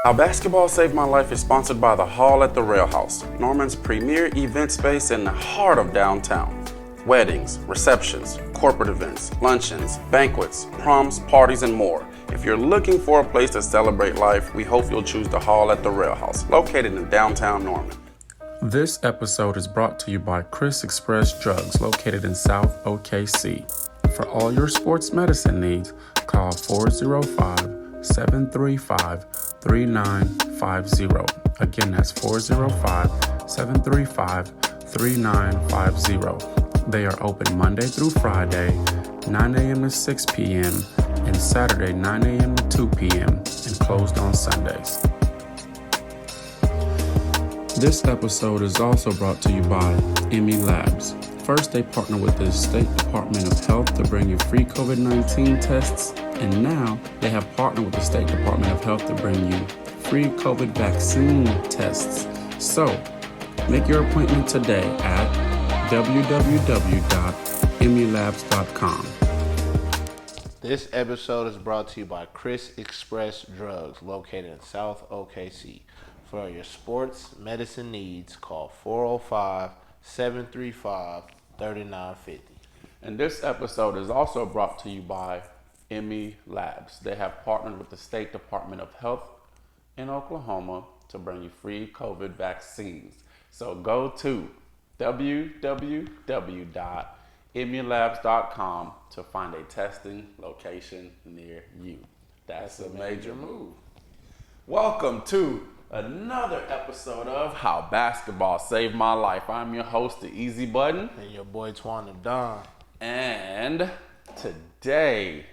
How Basketball Saved My Life is sponsored by the Hall at the Rail House, Norman's premier event space in the heart of downtown. Weddings, receptions, corporate events, luncheons, banquets, proms, parties, and more. If you're looking for a place to celebrate life, we hope you'll choose the Hall at the Rail House, located in downtown Norman. This episode is brought to you by Chris Express Drugs, located in South OKC. For all your sports medicine needs, call 405-735-3950. Again, that's 405-735-3950. They are open Monday through Friday, 9 a.m. to 6 p.m., and Saturday, 9 a.m. to 2 p.m., and closed on Sundays. This episode is also brought to you by Emmy Labs. First, they partner with the State Department of Health to bring you free COVID-19 tests, and now they have partnered with the State Department of Health to bring you free COVID vaccine tests. So, make your appointment today at www.emmylabs.com. This episode is brought to you by Chris Express Drugs, located in South OKC. For your sports medicine needs, call 405-735-3950. And this episode is also brought to you by Emmy Labs. They have partnered with the State Department of Health in Oklahoma to bring you free COVID vaccines. So go to www.emmylabs.com to find a testing location near you. That's a major move. Welcome to another episode of How Basketball Saved My Life. I'm your host, The Easy Button. And your boy, Twan the Don. And today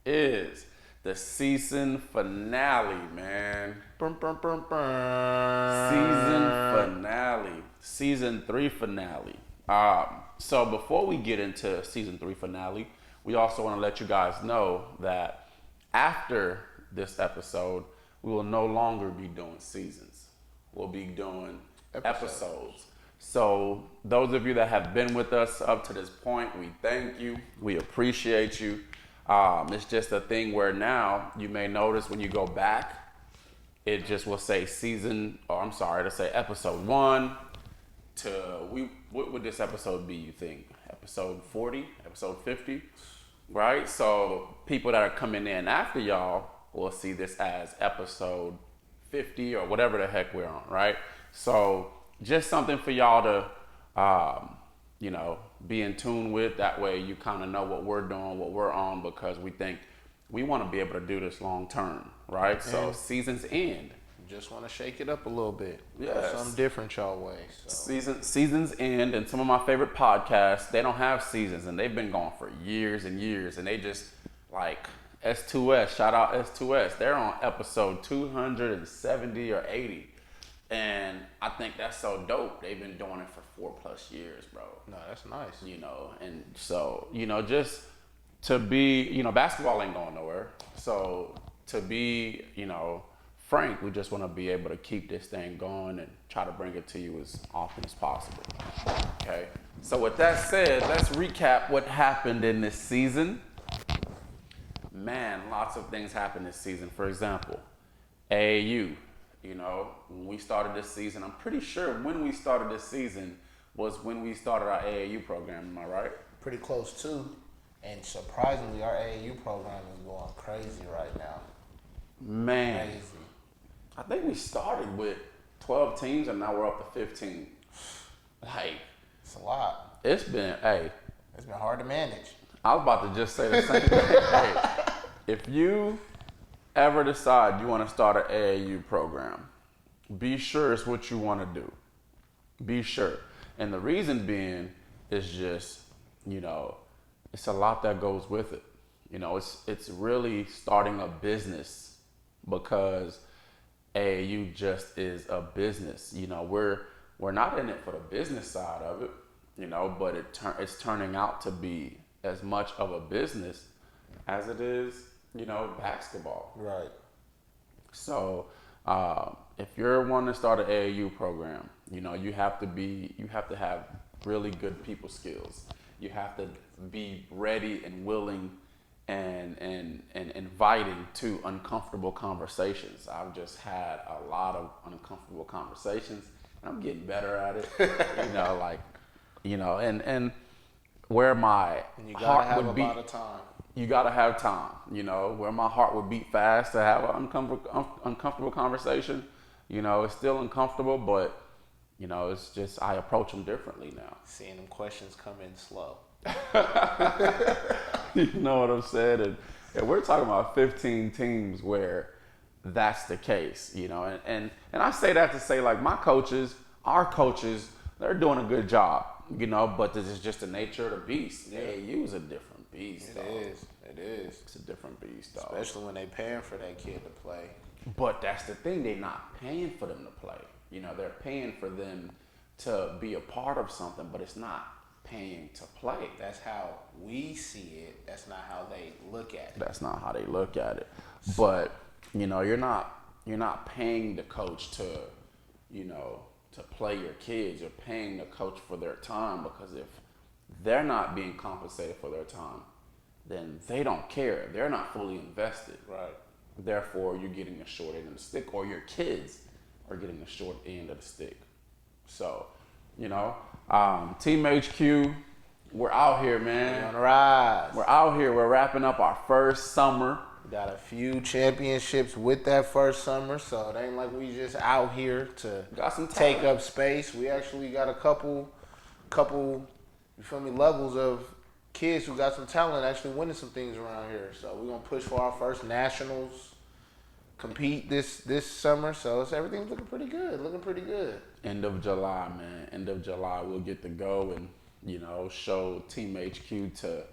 is the season finale, man. Season finale. Season 3 finale. So before we get into season 3 finale, we also want to let you guys know that after this episode, we will no longer be doing seasons. We'll be doing episodes. So those of you that have been with us up to this point, we thank you. We appreciate you. It's just a thing where now you may notice when you go back, it just will say it'll say episode 1 to, what would this episode be, you think? Episode 40, episode 50, right? So people that are coming in after y'all will see this as episode 50 or whatever the heck we're on, right? So just something for y'all to, be in tune with. That way you kind of know what we're doing, what we're on, because we think we want to be able to do this long term, right? So seasons end. Just want to shake it up a little bit. Yes. Something different y'all way. So. Seasons end, and some of my favorite podcasts, they don't have seasons, and they've been going for years and years, and they just like S2S, shout out S2S. They're on episode 270 or 80. And I think that's so dope. They've been doing it for 4+ years, bro. No, that's nice. And so, just to be, basketball ain't going nowhere. So to be, frank, we just want to be able to keep this thing going and try to bring it to you as often as possible. Okay. So with that said, let's recap what happened in this season. Man, lots of things happened this season. For example, AAU. When we started this season, I'm pretty sure when we started this season was when we started our AAU program. Am I right? Pretty close too. And surprisingly, our AAU program is going crazy right now. Man. Crazy. I think we started with 12 teams and now we're up to 15. It's a lot. It's been hard to manage. I was about to just say the same thing. Hey, if you ever decide you want to start an AAU program, be sure it's what you want to do. Be sure. And the reason being is just, it's a lot that goes with it. It's really starting a business, because AAU just is a business. We're not in it for the business side of it, but it's turning out to be as much of a business as it is, basketball. Right. So if you're wanting to start an AAU program, you have to have really good people skills. You have to be ready and willing and inviting to uncomfortable conversations. I've just had a lot of uncomfortable conversations, and I'm getting better at it. And where my And you gotta heart have would a beat. lot of time. You gotta have time. Where my heart would beat fast to have an uncomfortable conversation. It's still uncomfortable, but it's just I approach them differently now. Seeing them questions come in slow. You know what I'm saying? And we're talking about 15 teams where that's the case, and I say that to say, like, our coaches, they're doing a good job, but this is just the nature of the beast. Yeah. AAU is a different beast. It is. It's a different beast, dog. Especially when they paying for that kid to play. But that's the thing, they're not paying for them to play. They're paying for them to be a part of something, but it's not paying to play. That's how we see it. That's not how they look at it. That's not how they look at it. But you're not paying the coach to play your kids. You're paying the coach for their time, because if they're not being compensated for their time, then they don't care. They're not fully invested. Right. Therefore, you're getting a short end of the stick, or your kids are getting the short end of the stick. So, Team HQ, we're out here, man. We're on the rise. We're out here. We're wrapping up our first summer. We got a few championships with that first summer, so it ain't like we just out here to take up space. We actually got a couple, you feel me, levels of kids who got some talent actually winning some things around here. So we're gonna push for our first nationals, compete this summer. So everything's looking pretty good. End of July, man. End of July, we'll get to go and show Team HQ to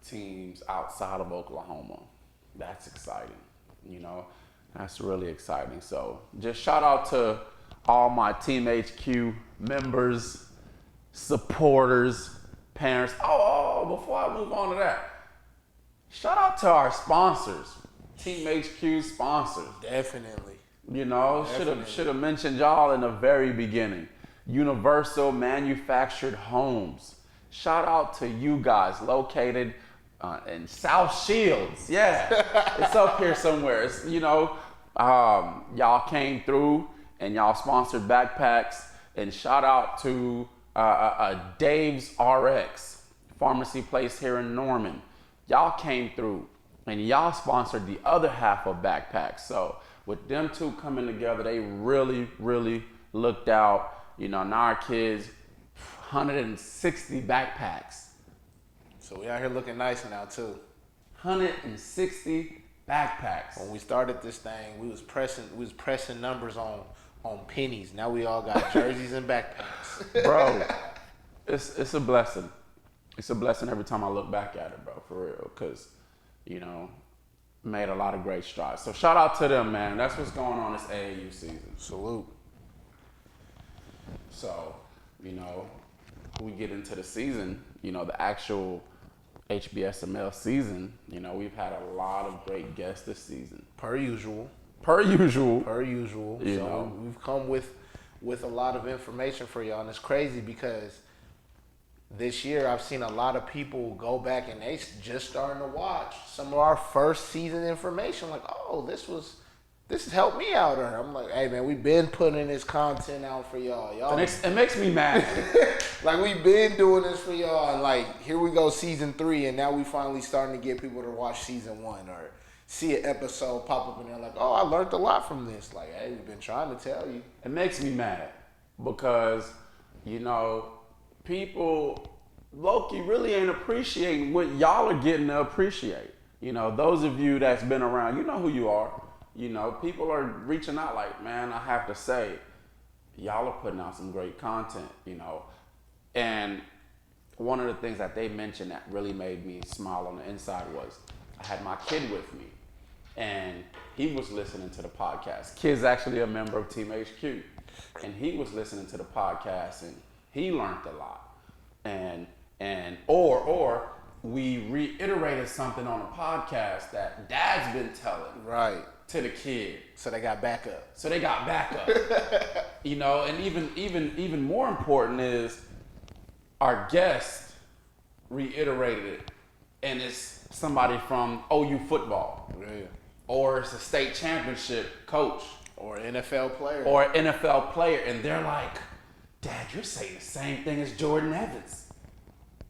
teams outside of Oklahoma. That's exciting. That's really exciting. So just shout out to all my Team HQ members, supporters, parents. Before I move on to that, shout out to our sponsors, Team HQ sponsors. Definitely. Should have mentioned y'all in the very beginning. Universal Manufactured Homes. Shout out to you guys, located in South Shields. Yeah, it's up here somewhere. It's, y'all came through and y'all sponsored backpacks. And shout out to Dave's RX pharmacy place here in Norman. Y'all came through and y'all sponsored the other half of backpacks. So with them two coming together, they really, really looked out. Now our kids, 160 backpacks. So we out here looking nice now too. 160 backpacks. When we started this thing, we was pressing numbers on pennies. Now we all got jerseys and backpacks. Bro, it's a blessing. It's a blessing every time I look back at it, bro, for real. Because, made a lot of great strides. So shout out to them, man. That's what's going on this AAU season. Salute. So, we get into the season, the actual HBSML season, we've had a lot of great guests this season. Per usual. We've come with a lot of information for y'all, and it's crazy because this year I've seen a lot of people go back and they just starting to watch some of our first season information. Like, this has helped me out. Or I'm like, hey man, we've been putting this content out for y'all. It makes me mad. Like, we've been doing this for y'all, and like, here we go, season 3, and now we finally starting to get people to watch season 1 or see an episode pop up and they're like, I learned a lot from this. Like, hey, we've been trying to tell you. It makes me mad because, people, low-key, really ain't appreciating what y'all are getting to appreciate. Those of you that's been around, you know who you are. People are reaching out like, man, I have to say, y'all are putting out some great content, And one of the things that they mentioned that really made me smile on the inside was I had my kid with me, and he was listening to the podcast. Kid's actually a member of Team HQ, and he was listening to the podcast, and he learned a lot. Or we reiterated something on a podcast that dad's been telling to the kid. So they got backup. And even more important is our guest reiterated it, and it's somebody from OU football. Yeah. Or it's a state championship coach. Or NFL player. Or an NFL player. And they're like, Dad, you're saying the same thing as Jordan Evans.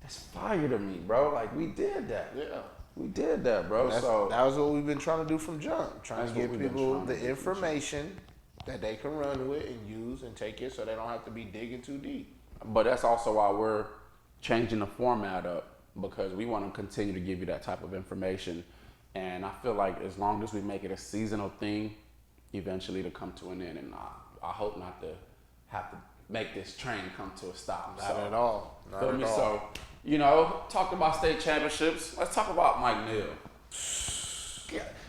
That's fire to me, bro. Like, we did that. Yeah. We did that, bro. That was what we've been trying to do from jump. Trying to give people the information that they can run with and use and take it so they don't have to be digging too deep. But that's also why we're changing the format up, because we want to continue to give you that type of information. And I feel like as long as we make it a seasonal thing, eventually it'll come to an end. And I hope not to have to make this train come to a stop. Not at all. Not at all. So, you know, talk about state championships. Let's talk about Mike Neal.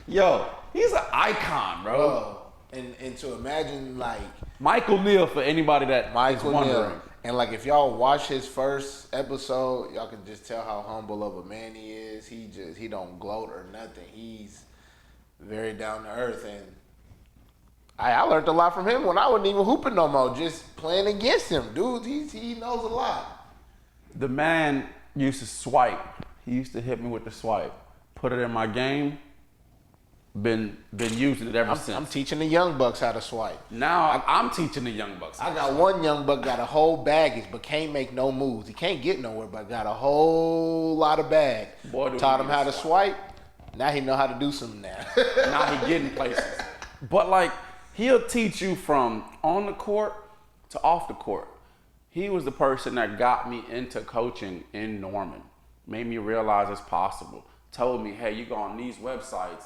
Yo, he's an icon, bro. And to imagine, like, Michael Neal, for anybody that is wondering. Neal. And like, if y'all watch his first episode, y'all can just tell how humble of a man he is. He don't gloat or nothing. He's very down to earth, and I learned a lot from him when I wasn't even hooping no more, just playing against him. Dude, he knows a lot. The man used to swipe. He used to hit me with the swipe. Put it in my game. Been using it ever since. I'm teaching the young bucks how to swipe. Now I'm teaching the young bucks. I got one young buck got a whole baggage, but can't make no moves. He can't get nowhere, but got a whole lot of bag. Boy, taught him how to swipe. Now he know how to do something now. Now he getting places. But like, he'll teach you from on the court to off the court. He was the person that got me into coaching in Norman. Made me realize it's possible. Told me, hey, you go on these websites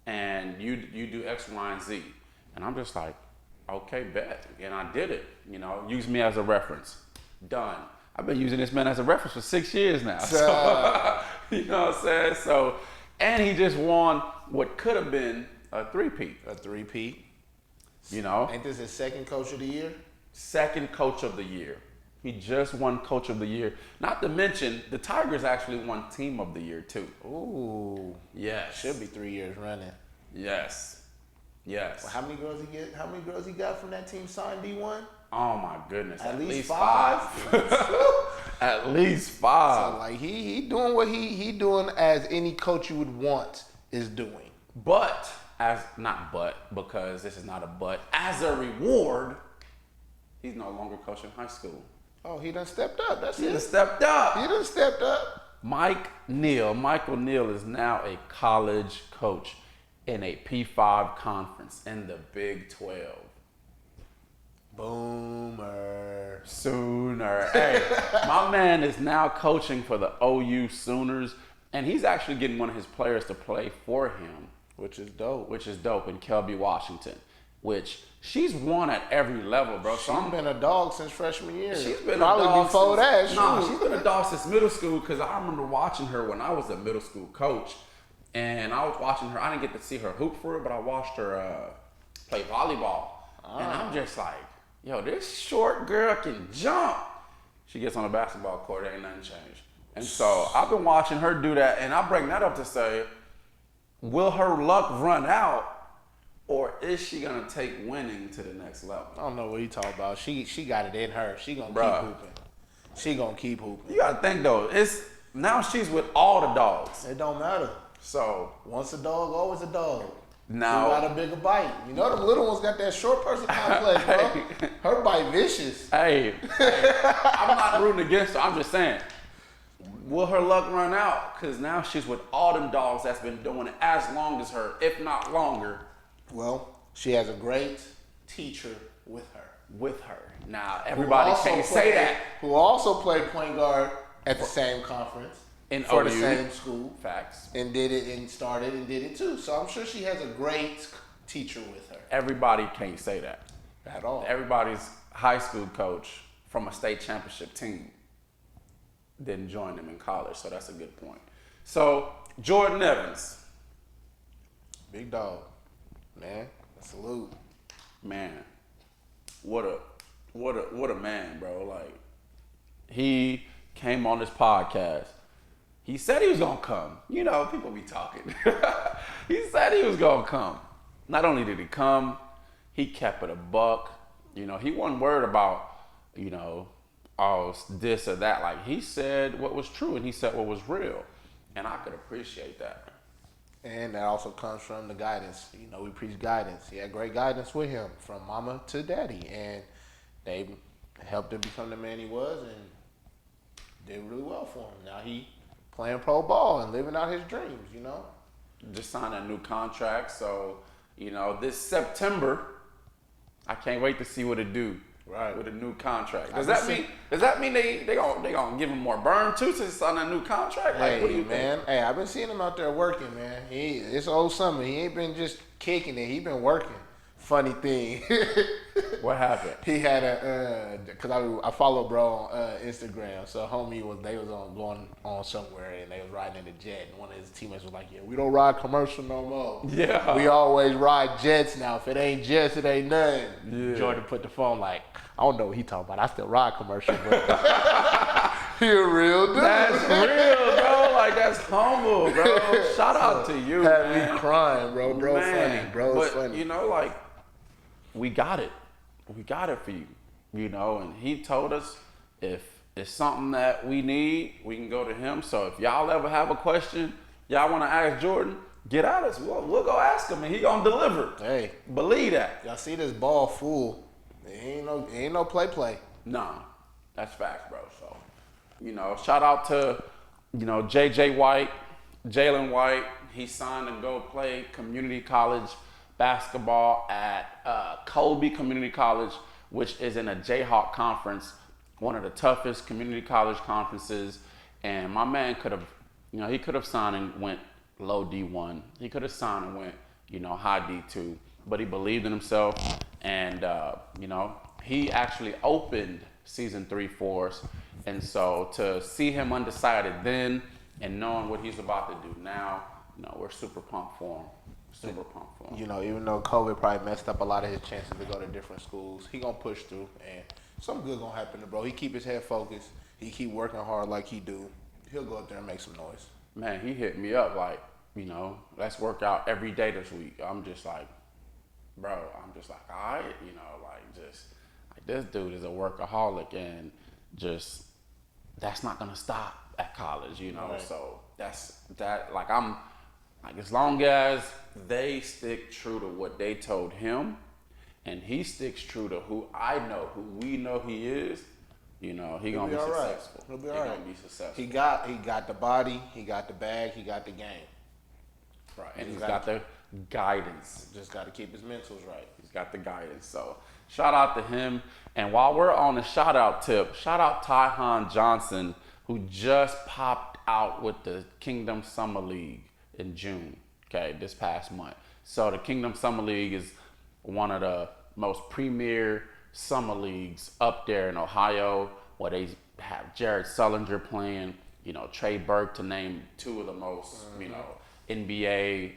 and you do X, Y, and Z. And I'm just like, okay, bet. And I did it. You know, use me as a reference. Done. I've been using this man as a reference for 6 years now. So, you know what I'm saying? So, and he just won what could have been a three-peat. A three-peat. You know? Ain't this his second coach of the year? Second coach of the year. He just won coach of the year. Not to mention, the Tigers actually won team of the year too. Ooh. Yes. Should be 3 years running. Yes. Yes. Well, how many girls he get? How many girls he got from that team signed D1? Oh my goodness. At least five. At least five. So like he doing what he doing as any coach you would want is doing. But because this is not a but, as a reward, he's no longer coaching high school. Oh, he done stepped up. That's it. He done stepped up. He done stepped up. Michael Neal is now a college coach in a P5 conference in the Big 12. Boomer. Sooner. Hey, my man is now coaching for the OU Sooners, and he's actually getting one of his players to play for him. Which is dope. In Kelby Washington, which she's won at every level, bro. She's been a dog since freshman year. She's been probably a dog before since, that. No, she's been a dog since middle school, because I remember watching her when I was a middle school coach, and I was watching her. I didn't get to see her hoop for it, but I watched her play volleyball, and I'm just like, yo, this short girl can jump. She gets on the basketball court, ain't nothing changed. And so I've been watching her do that, and I bring that up to say, will her luck run out, or is she gonna take winning to the next level? I don't know what you talking about. She got it in her. She gonna keep hooping. She gonna keep hooping. You gotta think though, now she's with all the dogs. It don't matter. So once a dog, always a dog. Now you got a bigger bite. You know them little ones got that short person complex, bro. Her bite vicious. Hey, I'm not rooting against her. I'm just saying, will her luck run out? Because now she's with all them dogs that's been doing it as long as her, if not longer. Well, she has a great teacher with her. Now, everybody can't say that. Who also played point guard at the same conference. For the same school. Facts. And did it and started and did it too. So I'm sure she has a great teacher with her. Everybody can't say that. At all. Everybody's high school coach from a state championship team didn't join them in college, so that's a good point. So, Jordan Evans. Big dog. Man, salute. Man, what a man, bro. Like, he came on this podcast. He said he was gonna come. You know, people be talking. He said he was gonna come. Not only did he come, he kept it a buck. You know, he wasn't worried about, oh, this or that. Like, he said what was true and he said what was real. And I could appreciate that. And that also comes from the guidance. You know, we preach guidance. He had great guidance with him from mama to daddy. And they helped him become the man he was and did really well for him. Now he playing pro ball and living out his dreams, you know. Just signed a new contract. So, you know, this September, I can't wait to see what it do. Right. With a new contract. Does that mean they gonna give him more burn too since he's on a new contract? Like, hey, what do you man. think? Hey, I've been seeing him out there working, man. It's old summer. He ain't been just kicking it. He been working. Funny thing. What happened? He had cause I follow bro on Instagram. So homie they was going on somewhere and they was riding in the jet and one of his teammates was like, yeah, we don't ride commercial no more. Yeah. We always ride jets now. If it ain't jets, it ain't nothing. Yeah. Jordan put the phone like, I don't know what he talking about. I still ride commercial, but he a real dude. That's real, bro. Like, that's humble, bro. Shout out to you, had man. Me crying, bro. Bro, man. Funny. Bro, but, funny. You know, like, we got it. We got it for you. You know, and he told us if it's something that we need, we can go to him. So if y'all ever have a question, y'all want to ask Jordan, get at us. We'll go ask him, and he gonna deliver. Hey, believe that. Y'all see this ball full? It ain't no play. Nah, that's facts, bro. So, you know, shout out to, you know, Jaylen White. He signed to go play community college basketball at Colby Community College, which is in a Jayhawk conference, one of the toughest community college conferences. And my man could have, you know, he could have signed and went low D1. He could have signed and went, you know, high D2. But he believed in himself, and you know, he actually opened season 3 for us. And so to see him undecided then, and knowing what he's about to do now, you know, we're super pumped for him. Super pumped for him. You know, even though COVID probably messed up a lot of his chances to go to different schools, he gonna push through, and something good gonna happen to bro. He keep his head focused. He keep working hard like he do. He'll go up there and make some noise. Man, he hit me up like, you know, let's work out every day this week. I'm just like, bro, all right, you know, like this dude is a workaholic, and just that's not gonna stop at college, you know. Right. So I'm like, as long as they stick true to what they told him, and he sticks true to who we know he is, you know, he'll be successful. He'll be all right. Gonna be successful. He got the body, he got the bag, he got the game. Right, and he's got the guidance. Just got to keep his mentals right. He's got the guidance. So shout out to him. And while we're on the shout out tip, shout out Tyhan Johnson, who just popped out with the Kingdom Summer League in June, okay, this past month. So the Kingdom Summer League is one of the most premier summer leagues up there in Ohio, where they have Jared Sullinger playing, you know, Trey Burke, to name two of the most, you know, NBA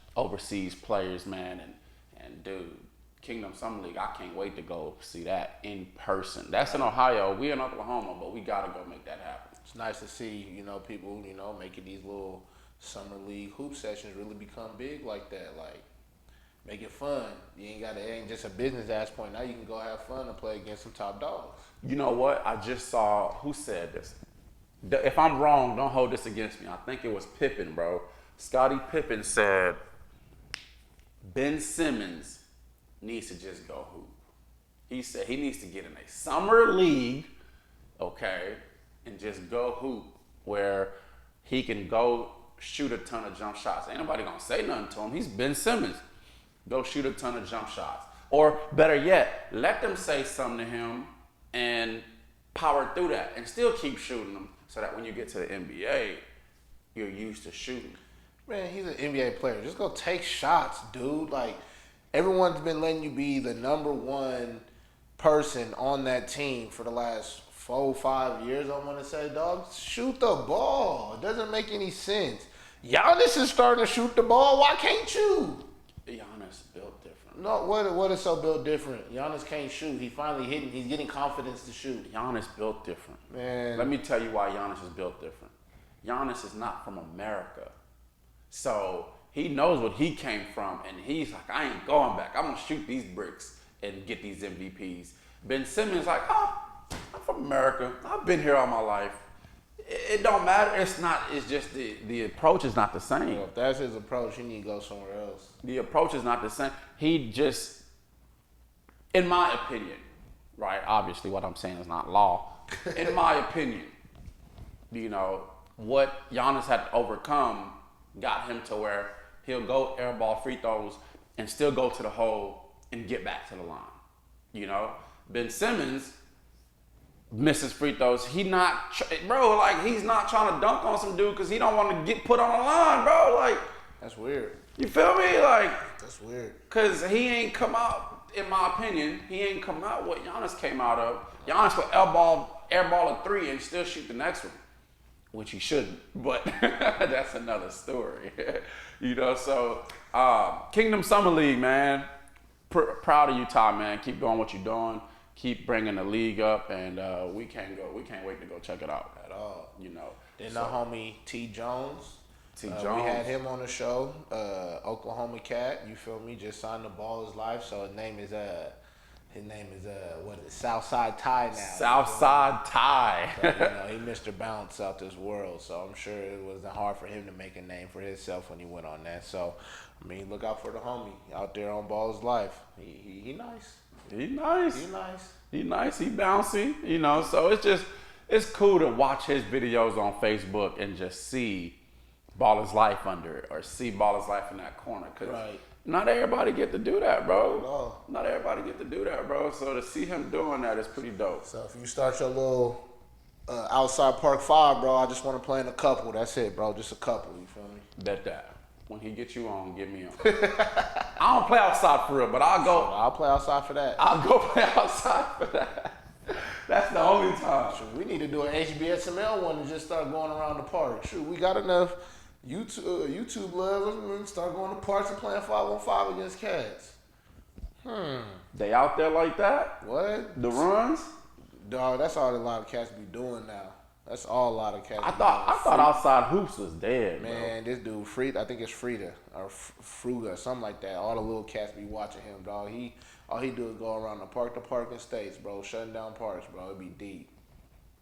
/ overseas players, man. And dude, Kingdom Summer League, I can't wait to go see that in person. That's in Ohio. We in Oklahoma, but we got to go make that happen. It's nice to see, you know, people, you know, making these little summer league hoop sessions really become big like that. Like, make it fun. It ain't just a business ass point. Now you can go have fun and play against some top dogs. You know what? I just saw, who said this? If I'm wrong, don't hold this against me. I think it was Pippen, bro. Scottie Pippen said, Ben Simmons needs to just go hoop. He said he needs to get in a summer league, okay, and just go hoop where he can go shoot a ton of jump shots. Ain't nobody gonna say nothing to him. He's Ben Simmons. Go shoot a ton of jump shots. Or better yet, let them say something to him and power through that and still keep shooting them, so that when you get to the NBA, you're used to shooting. Man, he's an NBA player. Just go take shots, dude. Like, everyone's been letting you be the number one person on that team for the last 4-5 years, I want to say, dog. Shoot the ball. It doesn't make any sense. Giannis is starting to shoot the ball. Why can't you? Giannis built different. No, what is so built different? Giannis can't shoot. He finally hitting. He's getting confidence to shoot. Giannis built different. Man. Let me tell you why Giannis is built different. Giannis is not from America. So he knows what he came from, and he's like, I ain't going back. I'm going to shoot these bricks and get these MVPs. Ben Simmons like, I'm from America. I've been here all my life. It don't matter. It's not. It's just the approach is not the same. Well, if that's his approach, he need to go somewhere else. The approach is not the same. He just, in my opinion, right? Obviously, what I'm saying is not law. In my opinion, you know, what Giannis had to overcome got him to where he'll go airball free throws and still go to the hole and get back to the line. You know, Ben Simmons misses free throws. He's not trying to dunk on some dude because he don't want to get put on the line, bro. Like, that's weird. You feel me? Like, that's weird. Because he ain't come out, in my opinion, he ain't come out what Giannis came out of. Giannis would airball a three and still shoot the next one, which he shouldn't, but that's another story. You know, so Kingdom Summer League, man. Proud of you, Ty, man. Keep doing what you're doing. Keep bringing the league up, and we can't wait to go check it out at all. You know. Then the homie T. Jones. T. Jones. We had him on the show. Oklahoma cat. You feel me? Just signed the Ball His Life. So his name is what is it? Southside Ty now. Southside Ty. So, you know, he Mr. Bounce out this world. So I'm sure it wasn't hard for him to make a name for himself when he went on that. So I mean, look out for the homie out there on Ball His Life. He nice. He nice. He nice. He nice. He bouncy. You know, so it's cool to watch his videos on Facebook and just see Baller's Life under it or see Baller's Life in that corner. Cause not everybody get to do that, bro. No. Not everybody get to do that, bro. So to see him doing that is pretty dope. So if you start your little outside Park 5, bro, I just want to play in a couple. That's it, bro. Just a couple. You feel me? Bet that. When he gets you on, get me on. I don't play outside for real, but I'll go. I'll play outside for that. I'll go play outside for that. That's the only time. Shoot, we need to do an HBSML one and just start going around the park. Shoot, we got enough YouTube love. Let's start going to parks and playing 5-on-5 against cats. They out there like that? What? The runs? Dog, that's all a lot of cats be doing now. That's all a lot of cats. I thought outside hoops was dead, man. Bro. This dude, Frida, I think it's Frida or Fruga or something like that. All the little cats be watching him, dog. All he do is go around the park to park in states, bro, shutting down parks, bro. It be deep.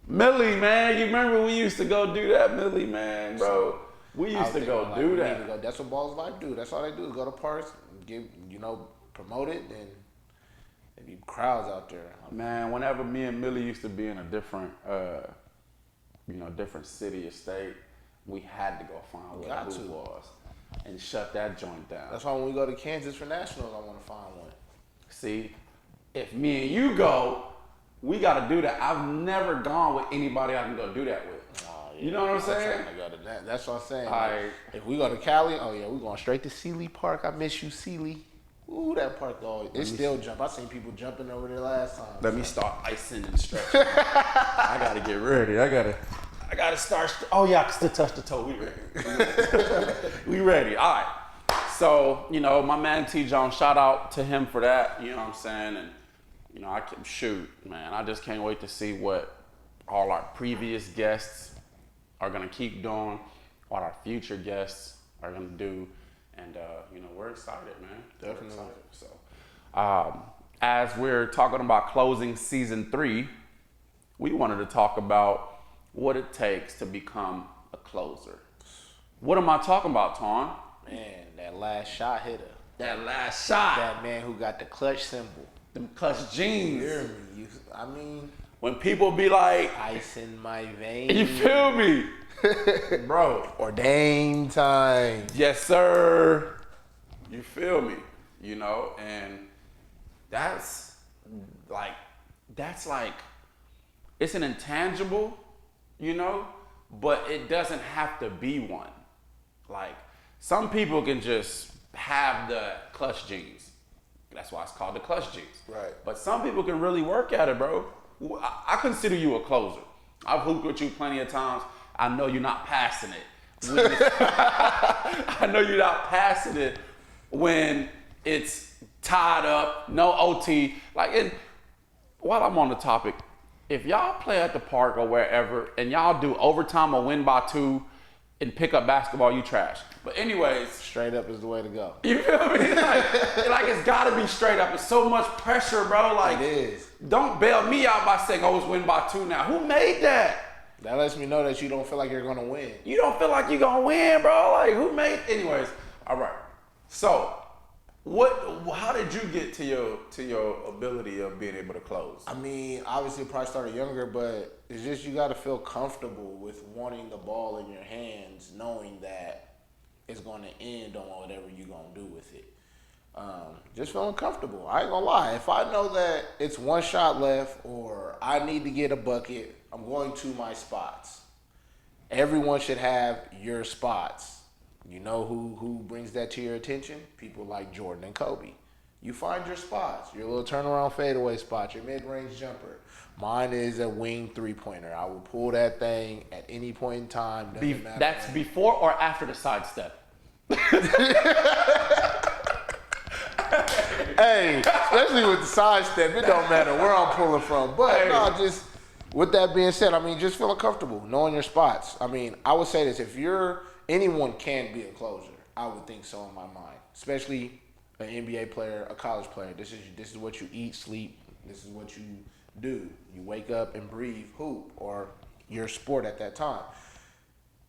Millie, man, you remember we used to go do that, Millie, man, bro. We used to go do that. That's what Balls Life do. That's all they do is go to parks, promote it, and there be crowds out there. Man, whenever me and Millie used to be in a different different city or state, we had to go find what the hoop was and shut that joint down. That's why when we go to Kansas for nationals, I want to find one. See, if me and you go, we got to do that. I've never gone with anybody I can go do that with. Oh, yeah. You know what I'm saying? That's what I'm saying. Like, if we go to Cali, we're going straight to Sealy Park. I miss you, Sealy. Ooh, that park, though. It still jump. I seen people jumping over there last time. Let me start icing and stretching. I got to get ready. I got to start. Oh, yeah, I can still touch the toe. We ready. We ready. All right. So, my man T. Jones, shout out to him for that. You know what I'm saying? And, I can shoot, man. I just can't wait to see what all our previous guests are going to keep doing, what our future guests are going to do. And, we're excited, man. Definitely. We're excited. So, as we're talking about closing season 3, we wanted to talk about what it takes to become a closer. What am I talking about, Twan? Man, that last shot hitter. That last shot. That man who got the clutch symbol. Them clutch jeans. You hear me? When people be like, ice in my veins. You feel me? Bro. Ordained time. Yes, sir. You feel me? And that's like, it's an intangible, but it doesn't have to be one. Like, some people can just have the clutch jeans. That's why it's called the clutch jeans. Right. But some people can really work at it, bro. I consider you a closer. I've hooped with you plenty of times. I know you're not passing it. I know you're not passing it when it's tied up, no OT. While I'm on the topic, if y'all play at the park or wherever and y'all do overtime or win by 2 and pick up basketball, you trash. But anyways. Straight up is the way to go. You feel me? Like it's gotta be straight up. It's so much pressure, bro. Like, it is. Don't bail me out by saying, it's win by 2 now. Who made that? That lets me know that you don't feel like you're gonna win. You don't feel like you're gonna win, bro. Like who made? Anyways, all right. So, how did you get to your ability of being able to close? I mean, obviously, it probably started younger, but it's just you got to feel comfortable with wanting the ball in your hands, knowing that it's going to end on whatever you're going to do with it. Just feeling comfortable. I ain't gonna lie. If I know that it's one shot left or I need to get a bucket, I'm going to my spots. Everyone should have your spots. You know who brings that to your attention? People like Jordan and Kobe. You find your spots, your little turnaround fadeaway spot, your mid-range jumper. Mine is a wing three-pointer. I will pull that thing at any point in time. Doesn't matter. That's before or after the sidestep? Hey, especially with the sidestep, it don't matter where I'm pulling from. But no, just with that being said, I mean, just feeling comfortable, knowing your spots. I mean, I would say this: anyone can be a closer. I would think so in my mind, especially an NBA player, a college player. This is what you eat, sleep. This is what you do. You wake up and breathe, hoop, or your sport at that time.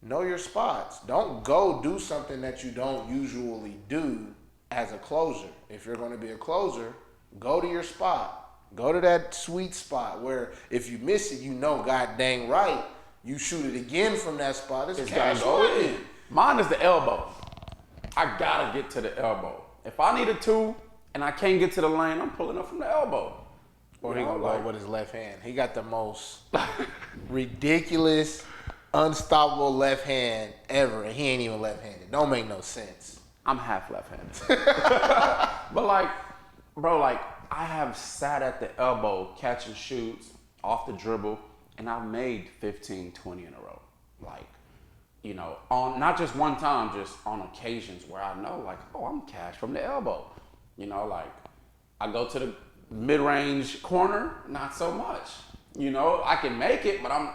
Know your spots. Don't go do something that you don't usually do as a closer. If you're going to be a closer, go to your spot. Go to that sweet spot where if you miss it, you know, god dang right, you shoot it again from that spot. It's cash money. Mine is the elbow. I gotta get to the elbow. If I need a two and I can't get to the lane, I'm pulling up from the elbow. Or he gonna go with his left hand. He got the most ridiculous, unstoppable left hand ever, and he ain't even left-handed. Don't make no sense. I'm half left-handed. But like, bro, like I have sat at the elbow catching shoots off the dribble, and I've made 15, 20 in a row. Like, you know, on not just one time, just on occasions where I know, like, oh, I'm cash from the elbow. You know, like I go to the mid-range corner, not so much. You know, I can make it, but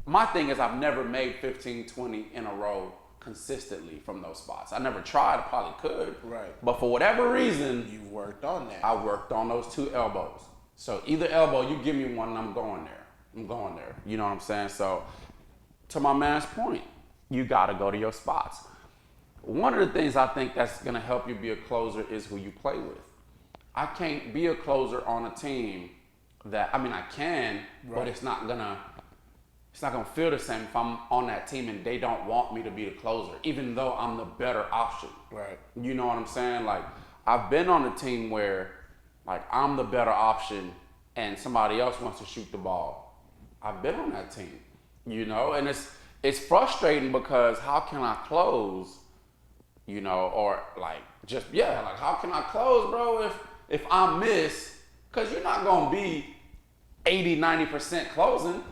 my thing is I've never made 15, 20 in a row consistently from those spots. I never tried, I probably could. Right. But for whatever reason, You've worked on that. I worked on those two elbows. So either elbow, you give me one and I'm going there. I'm going there. You know what I'm saying? So to my man's point, you gotta go to your spots. One of the things I think that's gonna help you be a closer is who you play with. I can't be a closer on a team that, I mean, I can, but it's not gonna feel the same if I'm on that team and they don't want me to be the closer, even though I'm the better option. Right. You know what I'm saying? Like, I've been on a team where, like, I'm the better option and somebody else wants to shoot the ball. I've been on that team, you know? And it's frustrating because how can I close, you know, or like, like, how can I close, bro, if I miss? Because you're not going to be 80, 90% closing.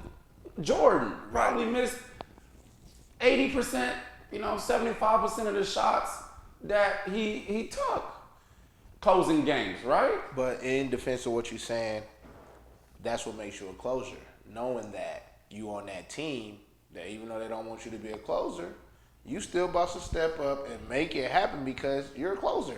Jordan probably missed 80%, you know, 75% of the shots that he took closing games, right? But in defense of what you're saying, that's what makes you a closer. Knowing that you on that team, that even though they don't want you to be a closer, you still about to step up and make it happen because you're a closer.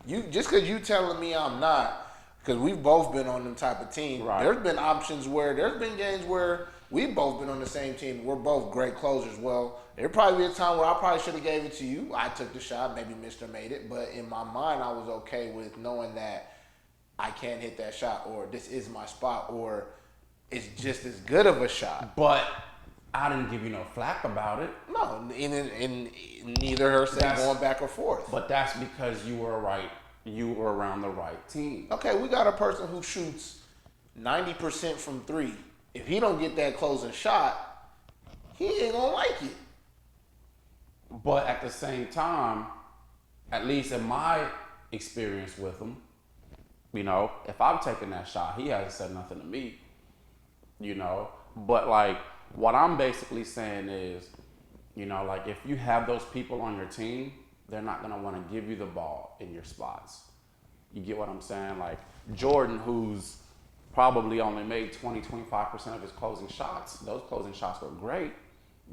You just because you telling me I'm not, because we've both been on them type of team. Right. There's been options where there's been games where we've both been on the same team. We're both great closers. Well, there'd probably be a time where I probably should have gave it to you. I took the shot, maybe missed or made it. But in my mind, I was okay with knowing that I can't hit that shot, or this is my spot, or it's just as good of a shot. But I didn't give you no flack about it. No, and neither her said going back or forth. But that's because you were around the right team. Okay, we got a person who shoots 90% from three. If he don't get that closing shot, he ain't gonna like it. But at the same time, at least in my experience with him, you know, if I'm taking that shot, he hasn't said nothing to me, you know. But like, what I'm basically saying is, you know, like if you have those people on your team, they're not gonna want to give you the ball in your spots. You get what I'm saying? Like Jordan, who's probably only made 20, 25% of his closing shots. Those closing shots were great,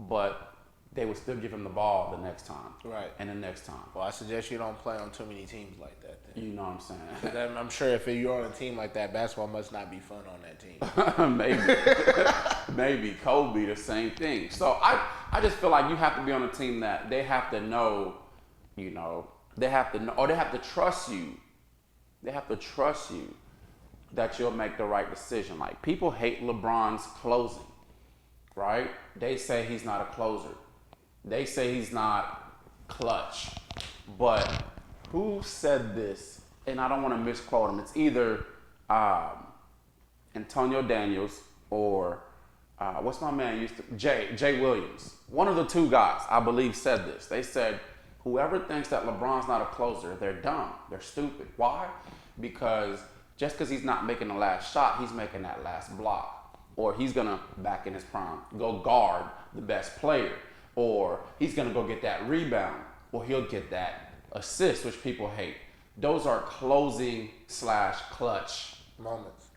but they would still give him the ball the next time. Right. And the next time. Well, I suggest you don't play on too many teams like that. Then. You know what I'm saying? I'm sure if you're on a team like that, basketball must not be fun on that team. Maybe Kobe, the same thing. So I just feel like you have to be on a team that they have to know, you know, they have to know, or they have to trust you. They have to trust you that you'll make the right decision. Like, people hate LeBron's closing, right? They say he's not a closer. They say he's not clutch. But who said this? And I don't want to misquote him. It's either Antonio Daniels or what's my man Jay Williams. One of the two guys, I believe, said this. They said, whoever thinks that LeBron's not a closer, they're dumb. They're stupid. Why? Because just because he's not making the last shot, he's making that last block. Or he's going to, back in his prime, go guard the best player. Or he's going to go get that rebound. Or he'll get that assist, which people hate. Those are closing / clutch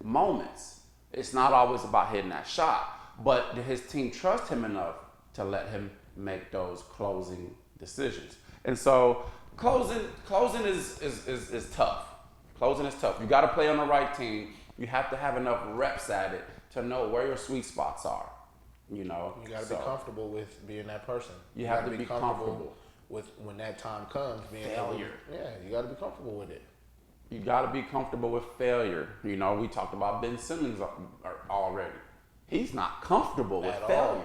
moments. It's not always about hitting that shot. But did his team trust him enough to let him make those closing decisions? And so closing is tough. Closing is tough. You got to play on the right team. You have to have enough reps at it to know where your sweet spots are. You know, you got to be comfortable with being that person. You have to be comfortable with when that time comes. Being failure. You got to be comfortable with it. You got to be comfortable with failure. You know, we talked about Ben Simmons already. He's not comfortable with failure.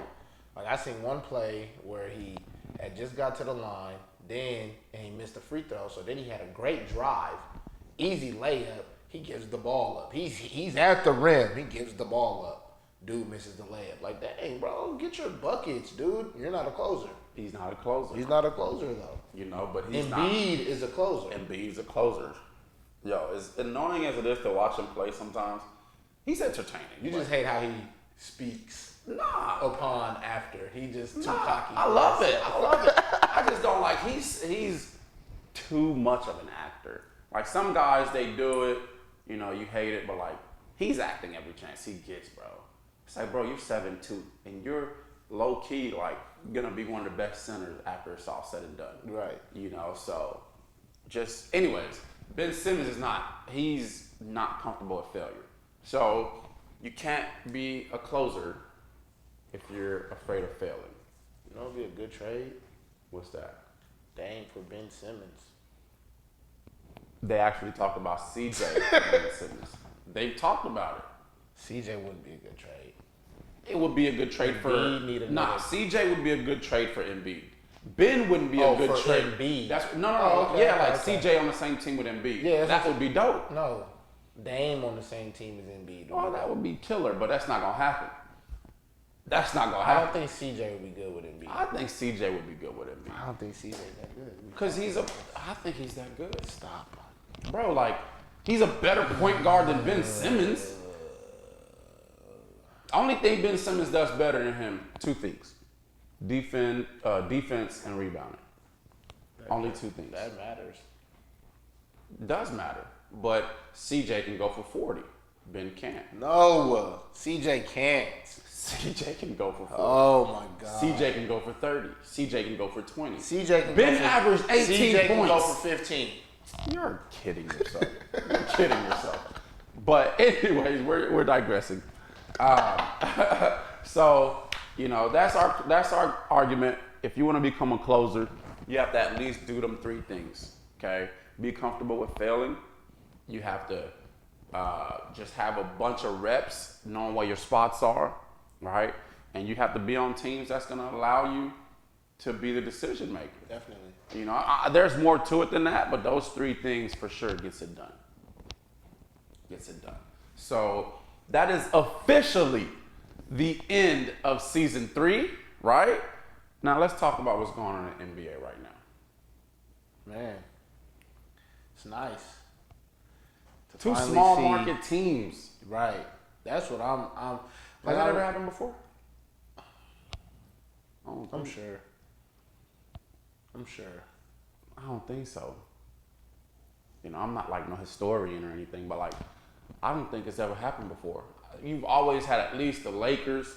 Like, I seen one play where he had just got to the line, and he missed a free throw. So then he had a great drive, easy layup. He gives the ball up. He's at the rim. He gives the ball up. Dude misses the layup. Like, dang, bro, get your buckets, dude. You're not a closer. He's not a closer. He's not a closer, though. You know, but he's Embiid is a closer. Embiid's a closer. Yo, as annoying as it is to watch him play sometimes, he's entertaining. You just hate how he speaks upon after. He just too cocky. I love it. I just don't like, he's too much of an actor. Like, some guys, they do it, you know, you hate it, but like, he's acting every chance he gets, bro. It's like, bro, you're 7'2", and you're low-key, like, gonna be one of the best centers after it's all said and done. Right. You know, so just, anyways, Ben Simmons he's not comfortable with failure. So you can't be a closer if you're afraid of failing. You know, it'd be a good trade. What's that? Dame for Ben Simmons. They actually talked about CJ for Ben Simmons. They talked about it. CJ wouldn't be a good trade. It would be a good trade CJ would be a good trade for Embiid. Ben wouldn't be a good trade. Embiid. CJ on the same team with Embiid. Yeah, that would be dope. No, Dame on the same team as Embiid. Oh, that would be killer, but that's not gonna happen. I don't think CJ would be good with Embiid. I think CJ would be good with Embiid. I don't think CJ that good. Cause I think he's that good. Stop, bro. Like, he's a better point guard than Ben Simmons. Only thing Ben Simmons does better than him, two things: defense and rebounding. Only two things. That matters. Does matter, but CJ can go for 40. Ben can't. No, CJ can't. CJ can go for 40. Oh my God. CJ can go for 30. CJ can go for 20. CJ can Ben averaged 18 CJ points. Can go for 15. You're kidding yourself. You're kidding yourself. But anyways, we're digressing. So, you know, that's our argument. If you want to become a closer, you have to at least do them three things. Okay, be comfortable with failing. You have to just have a bunch of reps, knowing where your spots are, right? And you have to be on teams that's going to allow you to be the decision maker. Definitely. You know, there's more to it than that, but those three things for sure gets it done. So that is officially the end of season 3, right? Now let's talk about what's going on in the NBA right now. Man, it's nice. Two small market teams. Right. That's what I'm Has that ever happened before? I'm sure. I don't think so. You know, I'm not like no historian or anything, but like, I don't think it's ever happened before. You've always had at least the Lakers,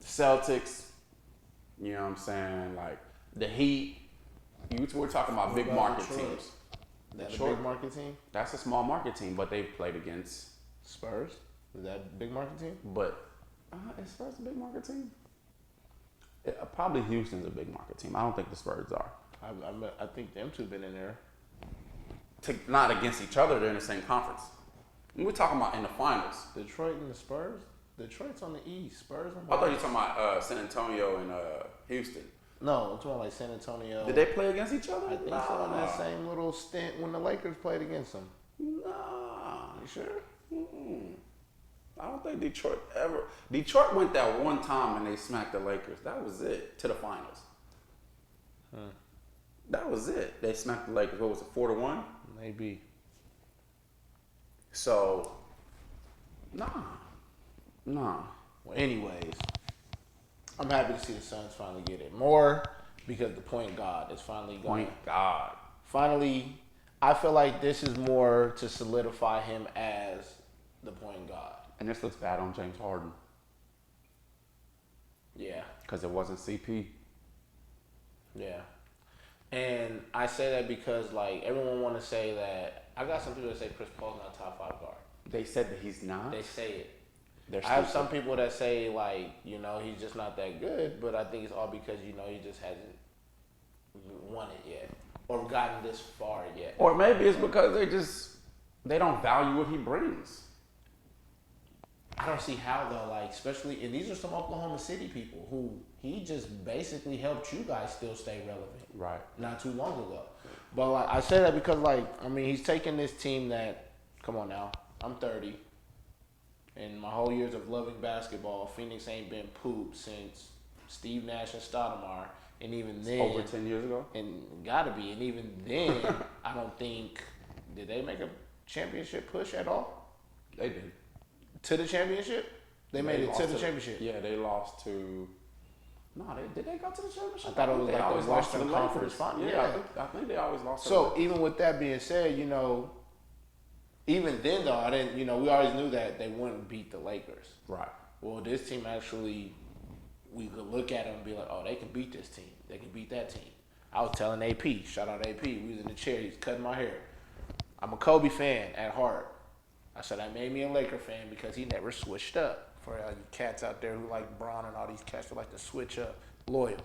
Celtics, You know what I'm saying? Like the Heat. We're talking about big market teams. That's a big market team? That's a small market team, but they've played against Spurs. Is that a big market team? But is Spurs a big market team? Probably Houston's a big market team. I don't think the Spurs are. I think them two been in there. Not against each other. They're in the same conference. We're talking about in the finals. Detroit and the Spurs? Detroit's on the East. Spurs on the I thought you were talking about San Antonio and Houston. No, I'm talking like San Antonio. Did they play against each other? I think so in that same little stint when the Lakers played against them. Nah. You sure? Mm-mm. I don't think Detroit ever. Detroit went that one time and they smacked the Lakers. That was it to the finals. That was it. They smacked the Lakers. What was it, 4-1? Maybe. So, nah. Well, anyways, I'm happy to see the Suns finally get it. More because the point guard is finally going. Point guard. Finally, I feel like this is more to solidify him as the point guard. And this looks bad on James Harden. Yeah. Because it wasn't CP. Yeah. And I say that because, like, everyone want to say that. I got some people that say Chris Paul's not a top 5 guard. They said that he's not? They say it. I have some people that say, like, you know, he's just not that good, but I think it's all because, you know, he just hasn't won it yet or gotten this far yet. Or maybe it's because they don't value what he brings. I don't see how, though, like, especially, and these are some Oklahoma City people who he just basically helped you guys still stay relevant. Right. Not too long ago. But, like, I say that because, like, I mean, he's taking this team that, come on now, I'm 30. In my whole years of loving basketball, Phoenix ain't been pooped since Steve Nash and Stoudemire. And even then... Over 10 years ago? And gotta be. And even then, I don't think... Did they make a championship push at all? They did. To the championship? They made it to the championship. Yeah, they lost to... No, did they go to the championship? I thought it was like always the lost to Western the Conference Lakers. Final. Yeah, I think they always lost to the So Lakers. even with that being said, you know... Even then, though, I didn't. You know, we always knew that they wouldn't beat the Lakers. Right. Well, this team actually, we could look at them and be like, oh, they can beat this team. They can beat that team. I was telling AP, shout out AP, we was in the chair, he's cutting my hair. I'm a Kobe fan at heart. I said I made me a Laker fan because he never switched up. For all you cats out there who like Bron and all these cats who like to switch up, loyal.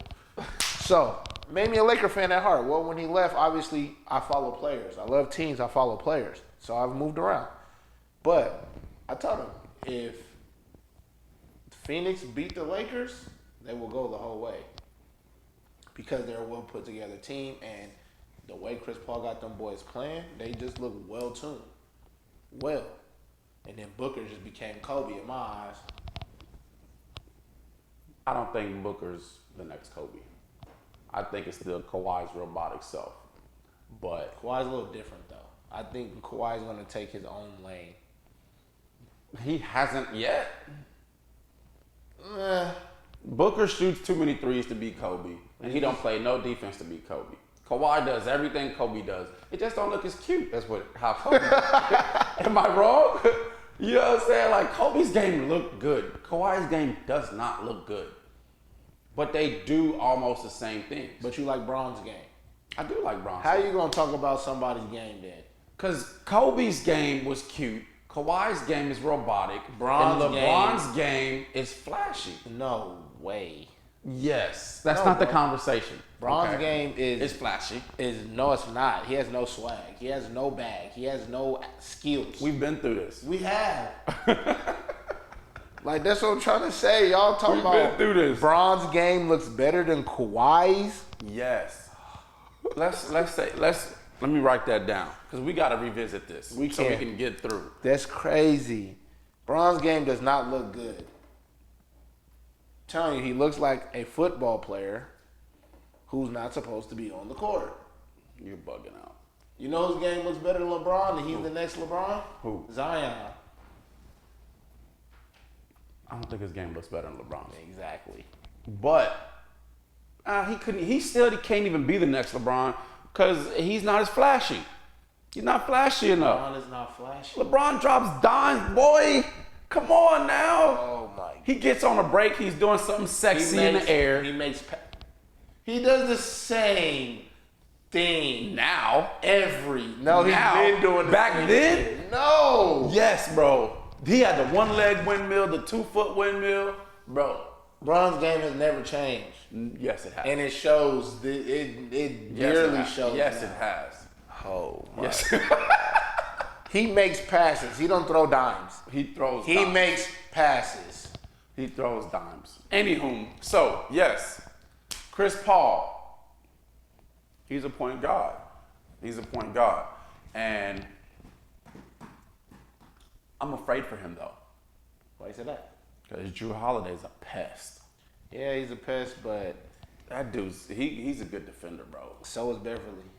So, made me a Laker fan at heart. Well, when he left, obviously, I follow players. I love teams, I follow players. So I've moved around. But I told him, if Phoenix beat the Lakers, they will go the whole way. Because they're a well put together team, and the way Chris Paul got them boys playing, they just look well tuned. Well. And then Booker just became Kobe in my eyes. I don't think Booker's the next Kobe. I think it's still Kawhi's robotic self. But Kawhi's a little different, though. I think Kawhi's going to take his own lane. he hasn't yet. Booker shoots too many threes to be Kobe, and he don't play no defense to be Kobe. Kawhi does everything Kobe does. It just don't look as cute as how Kobe does. Am I wrong? You know what I'm saying? Like, Kobe's game looked good. Kawhi's game does not look good. But they do almost the same things. But you like Bron's game. I do like Bron's How game. you going to talk about somebody's game then? Because Kobe's game was cute. Kawhi's game is robotic. Bron's and LeBron's game is flashy. No way. Yes. That's No, not the bro. conversation. Bron's game is... It's flashy. No, it's not. He has no swag. He has no bag. He has no skills. We've been through this. We have. Like, that's what I'm trying to say. Y'all talking We've about been through this. Bron's game looks better than Kawhi's? Yes. Let me write that down because we got to revisit this so we can get through. That's crazy. Bron's game does not look good. I'm telling you, he looks like a football player who's not supposed to be on the court. You're bugging out. You know whose game looks better than LeBron and he's the next LeBron? Who? Zion. I don't think his game looks better than LeBron's. Exactly. But he still can't even be the next LeBron because he's not as flashy. He's not flashy enough. LeBron is not flashy. LeBron drops dimes, boy. Come on now. Oh my. He gets on a break. He's doing something sexy in the air. He does the same thing now. He's been doing the back then. Thing. No. Yes, bro. He had the 1-leg windmill, the 2-foot windmill, bro. Bron's game has never changed. Yes, it has. And it shows. It barely shows. Yes, now. It has. Oh my. Yes. He makes passes. He don't throw dimes. He throws. He dimes. makes passes. He throws dimes. Anywho, so yes, Chris Paul. He's a point guard. And I'm afraid for him though. Why you say that? Because Drew Holiday's a pest. Yeah, he's a pest, but that dude's he's a good defender, bro. So is Beverly.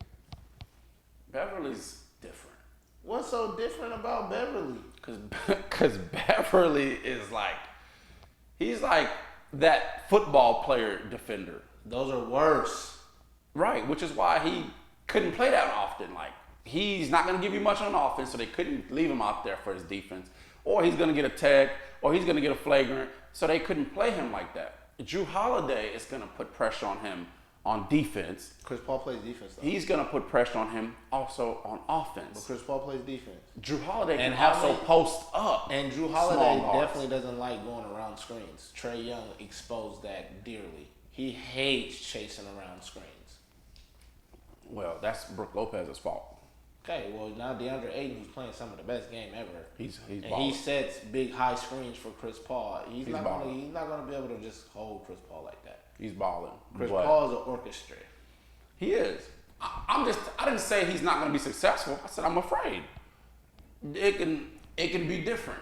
Beverly's different. What's so different about Beverly? Because Beverly is like, he's like that football player defender. Those are worse. Right, which is why he couldn't play that often. Like, he's not going to give you much on offense, so they couldn't leave him out there for his defense. Or he's going to get a tag, or he's going to get a flagrant, so they couldn't play him like that. Drew Holiday is going to put pressure on him on defense. Chris Paul plays defense, though. He's going to put pressure on him also on offense. But Chris Paul plays defense. Drew Holiday can also post up. And Drew Holiday definitely doesn't like going around screens. Trae Young exposed that dearly. He hates chasing around screens. Well, that's Brook Lopez's fault. Okay, well now DeAndre Ayton, who's playing some of the best game ever. He's and balling. he sets big high screens for Chris Paul. He's not gonna be able to just hold Chris Paul like that. He's balling. Chris Paul is an orchestra. He is. I didn't say he's not gonna be successful. I said I'm afraid. It can be different.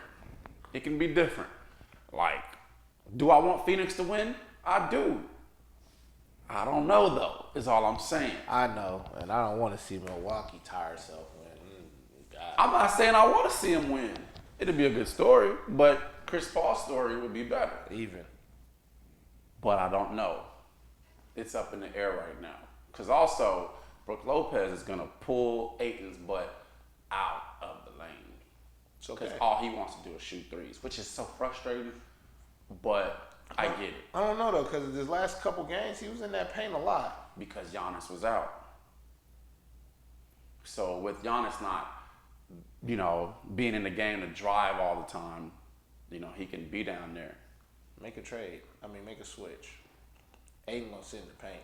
It can be different. Like, do I want Phoenix to win? I do. I don't know though, is all I'm saying. I know, and I don't want to see Milwaukee tire herself win. I'm not saying I want to see him win. It'd be a good story, but Chris Paul's story would be better. Even. But I don't know. It's up in the air right now. Because also, Brook Lopez is going to pull Ayton's butt out of the lane. Because all he wants to do is shoot threes, which is so frustrating, but I get it. I don't know, though, because his last couple games, he was in that paint a lot. Because Giannis was out. So with Giannis not, being in the game to drive all the time, he can be down there. Make a trade. Make a switch. Ayton gonna sit in the paint.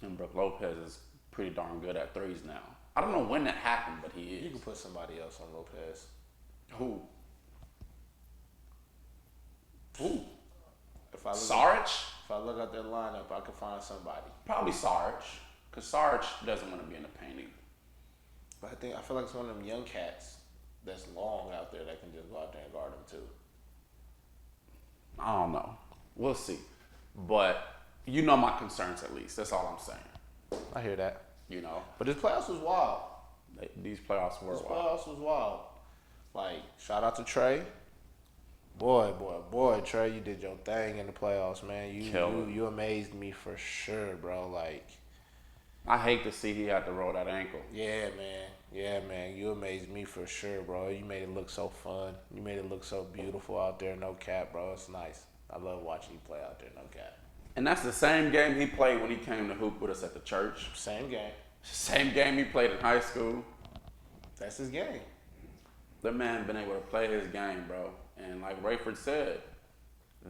And Brook Lopez is pretty darn good at threes now. I don't know when that happened, but he is. You can put somebody else on Lopez. Who? Saric? If I look at their lineup, I could find somebody. Probably Saric, because Saric doesn't want to be in the paint either. But I feel like it's one of them young cats that's long out there that can just go out there and guard him too. I don't know. We'll see. But my concerns at least. That's all I'm saying. I hear that. But this playoffs was wild. These playoffs were wild. This playoffs was wild. Like, shout out to Trae. Boy, Trae, you did your thing in the playoffs, man. You amazed me for sure, bro. Like, I hate to see he had to roll that ankle. Yeah, man. You amazed me for sure, bro. You made it look so fun. You made it look so beautiful out there, no cap, bro. It's nice. I love watching you play out there, no cap. And that's the same game he played when he came to hoop with us at the church. Same game. Same game he played in high school. That's his game. The man been able to play his game, bro. And like Rayford said,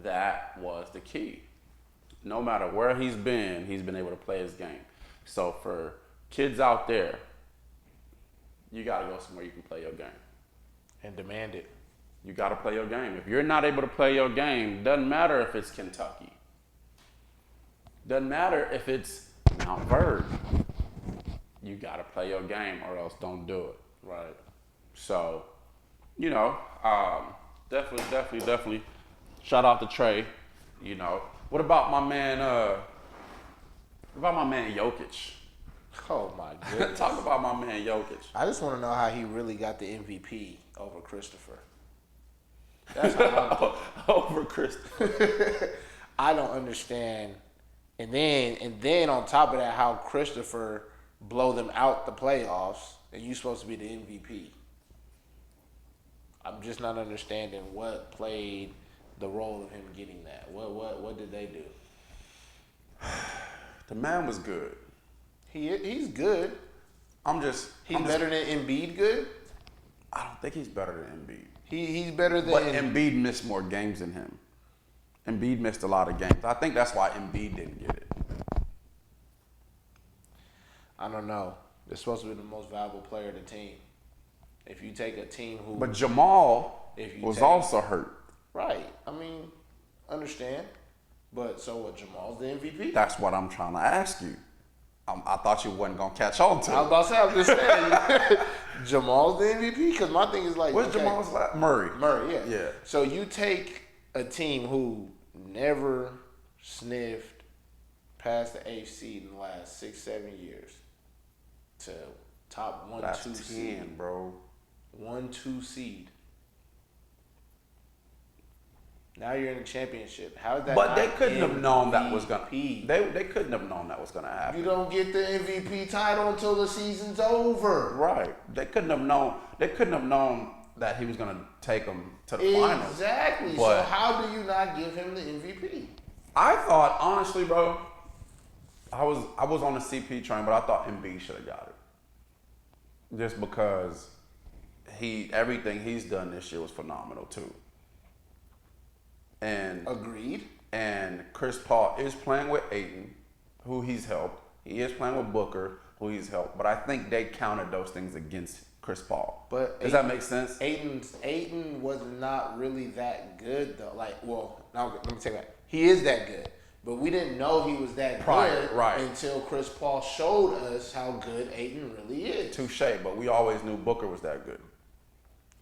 that was the key. No matter where he's been able to play his game. So for kids out there, you got to go somewhere you can play your game. And demand it. You got to play your game. If you're not able to play your game, doesn't matter if it's Kentucky. Doesn't matter if it's Mount Vernon. You got to play your game or else don't do it. Right. So, definitely shout out to Trae. What about my man Jokic? Oh my goodness. Talk about my man Jokic. I just want to know how he really got the MVP over Christopher. That's how over Christopher. I don't understand. And then on top of that, how Christopher blow them out the playoffs, and you supposed to be the MVP. I'm just not understanding what played the role of him getting that. What did they do? The man was good. He's good. He's better than Embiid. Good. I don't think he's better than Embiid. He's better than. But Embiid missed more games than him. Embiid missed a lot of games. I think that's why Embiid didn't get it. I don't know. They're supposed to be the most valuable player of the team. If you take a team who. But Jamal was also hurt. Right. I mean, understand. But so what? Jamal's the MVP? That's what I'm trying to ask you. I thought you wasn't going to catch on to it. I was about to say, I'm just saying. Jamal's the MVP? Because my thing is like. What's Jamal's last? Murray. Murray, yeah. Yeah. So you take a team who never sniffed past the 8th seed in the last 6-7 years to top 1-2 That's seed. 10, bro. 1-2 seed. Now you're in the championship. How is that? But they not couldn't have known that was gonna. MVP? They couldn't have known that was gonna happen. You don't get the MVP title until the season's over. Right. They couldn't have known. They couldn't have known that he was gonna take them to the finals. Exactly. But so how do you not give him the MVP? I thought, honestly, bro, I was on the CP train, but I thought Embiid should have got it. Just because everything he's done this year was phenomenal too. And agreed. And Chris Paul is playing with Ayton, who he's helped. He is playing with Booker, who he's helped. But I think they counted those things against Chris Paul. But does that make sense? Ayton was not really that good though. Let me take that. He is that good. But we didn't know he was that good until Chris Paul showed us how good Ayton really is. Touche, but we always knew Booker was that good.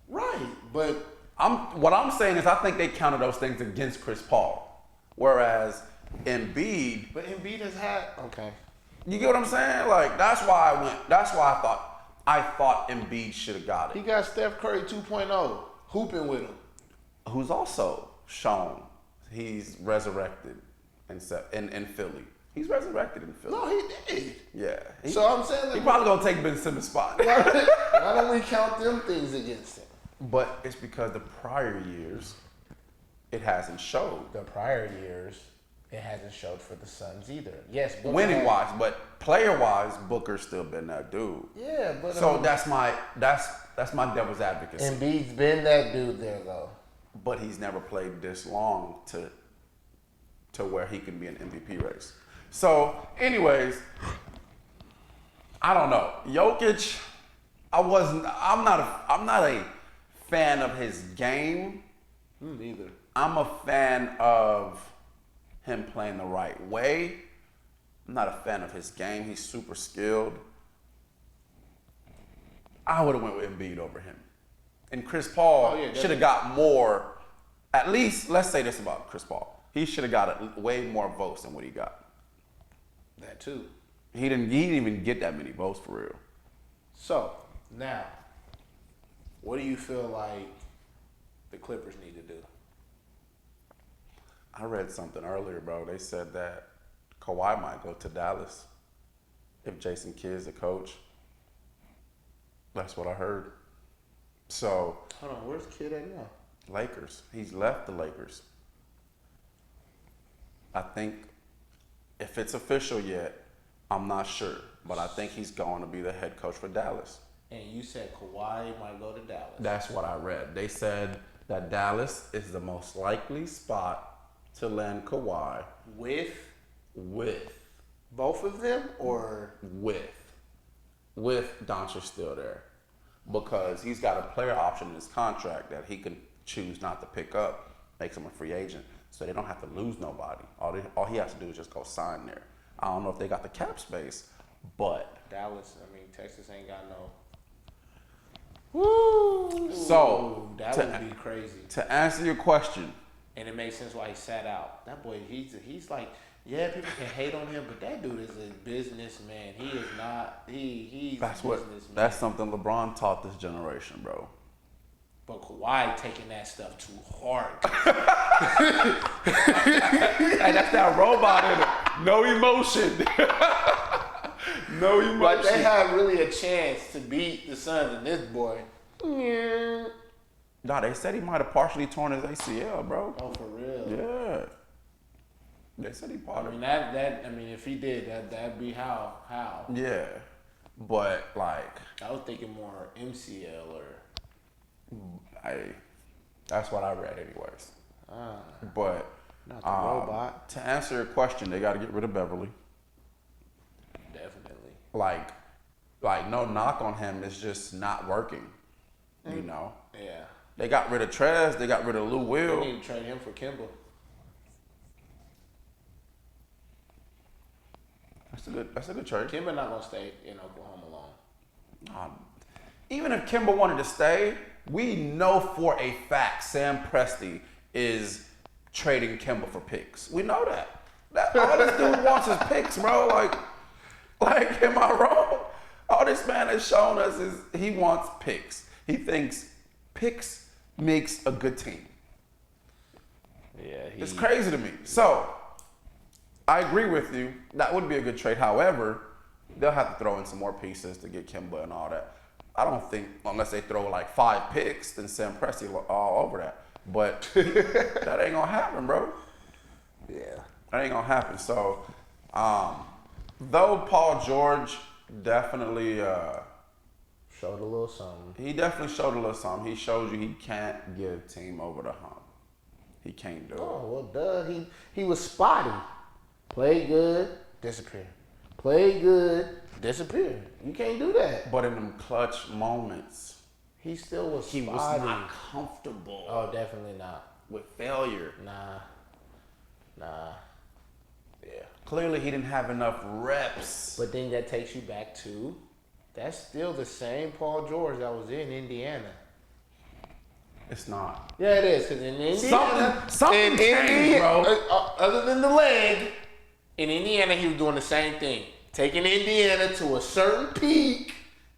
Right, but what I'm saying is I think they counted those things against Chris Paul. Whereas Embiid. But Embiid has had. Okay. You get what I'm saying? Like, that's why I thought Embiid should have got it. He got Steph Curry 2.0 hooping with him. Who's also shown he's resurrected in Philly. He's resurrected in Philly. No, he did. Yeah. So I'm saying like, he probably gonna take Ben Simmons' spot. Why don't we count them things against him? But it's because the prior years, it hasn't showed. The prior years, it hasn't showed for the Suns either. Yes, winning wise, but player wise, Booker's still been that dude. Yeah, but so that's my devil's advocacy. Embiid's been that dude there though. But he's never played this long to where he can be an MVP race. So, anyways, I don't know. Jokic, I'm not a fan of his game. Neither. I'm a fan of him playing the right way. I'm not a fan of his game. He's super skilled. I would have went with Embiid over him. And Chris Paul should have got more. At least, let's say this about Chris Paul. He should have got way more votes than what he got. That too. He didn't even get that many votes for real. So, now, what do you feel like the Clippers need to do? I read something earlier, bro. They said that Kawhi might go to Dallas if Jason Kidd's the coach. That's what I heard. So. Hold on, where's Kidd at now? Lakers. He's left the Lakers. I think if it's official yet, I'm not sure. But I think he's going to be the head coach for Dallas. And you said Kawhi might go to Dallas. That's what I read. They said that Dallas is the most likely spot to land Kawhi. With both of them, or with Doncic still there, because he's got a player option in his contract that he can choose not to pick up, makes him a free agent, so they don't have to lose nobody. All he has to do is just go sign there. I don't know if they got the cap space, but Dallas. I mean, Texas ain't got no. Woo! So that would be crazy. To answer your question, and it makes sense why he sat out. That boy, he's like, yeah, people can hate on him, but that dude is a businessman. He is not. He's a businessman. That's something LeBron taught this generation, bro. But Kawhi taking that stuff too hard. Hey, that's that robot in it. No emotion. No emotion. But they had really a chance to beat the Suns, and this boy. Nah, they said he might have partially torn his ACL, bro. Oh, for real? Yeah. They said he partially. I mean, if he did, that'd be how? Yeah. But, like. I was thinking more MCL or. That's what I read, anyways. But. Not the robot. To answer your question, they got to get rid of Beverly. Definitely. Like, no knock on him. It's just not working. You know? Yeah. They got rid of Trez. They got rid of Lou Will. They need to trade him for Kimba. That's a good trade. Kimba not gonna stay in Oklahoma long. Even if Kimba wanted to stay, we know for a fact Sam Presti is trading Kimba for picks. We know that. All this dude wants is picks, bro. Like, am I wrong? All this man has shown us is he wants picks. He thinks picks makes a good team. Yeah, it's crazy to me. So, I agree with you. That would be a good trade. However, they'll have to throw in some more pieces to get Kimba and all that. I don't think, unless they throw like 5 picks, then Sam Presti all over that. But that ain't gonna happen, bro. Yeah. That ain't gonna happen. So, though Paul George definitely showed a little something. He definitely showed a little something. He showed you he can't give team over the hump. He can't do it. Oh, well, duh. He was spotty. Played good, disappeared. Played good, disappeared. You can't do that. But in them clutch moments, he still was spotty. He was not comfortable. Oh, definitely not. With failure. Nah. Yeah. Clearly he didn't have enough reps. But then that takes you back to, that's still the same Paul George that was in Indiana. It's not. Yeah, it is. Because in Indiana, something changed, bro. Other than the leg, in Indiana he was doing the same thing. Taking Indiana to a certain peak,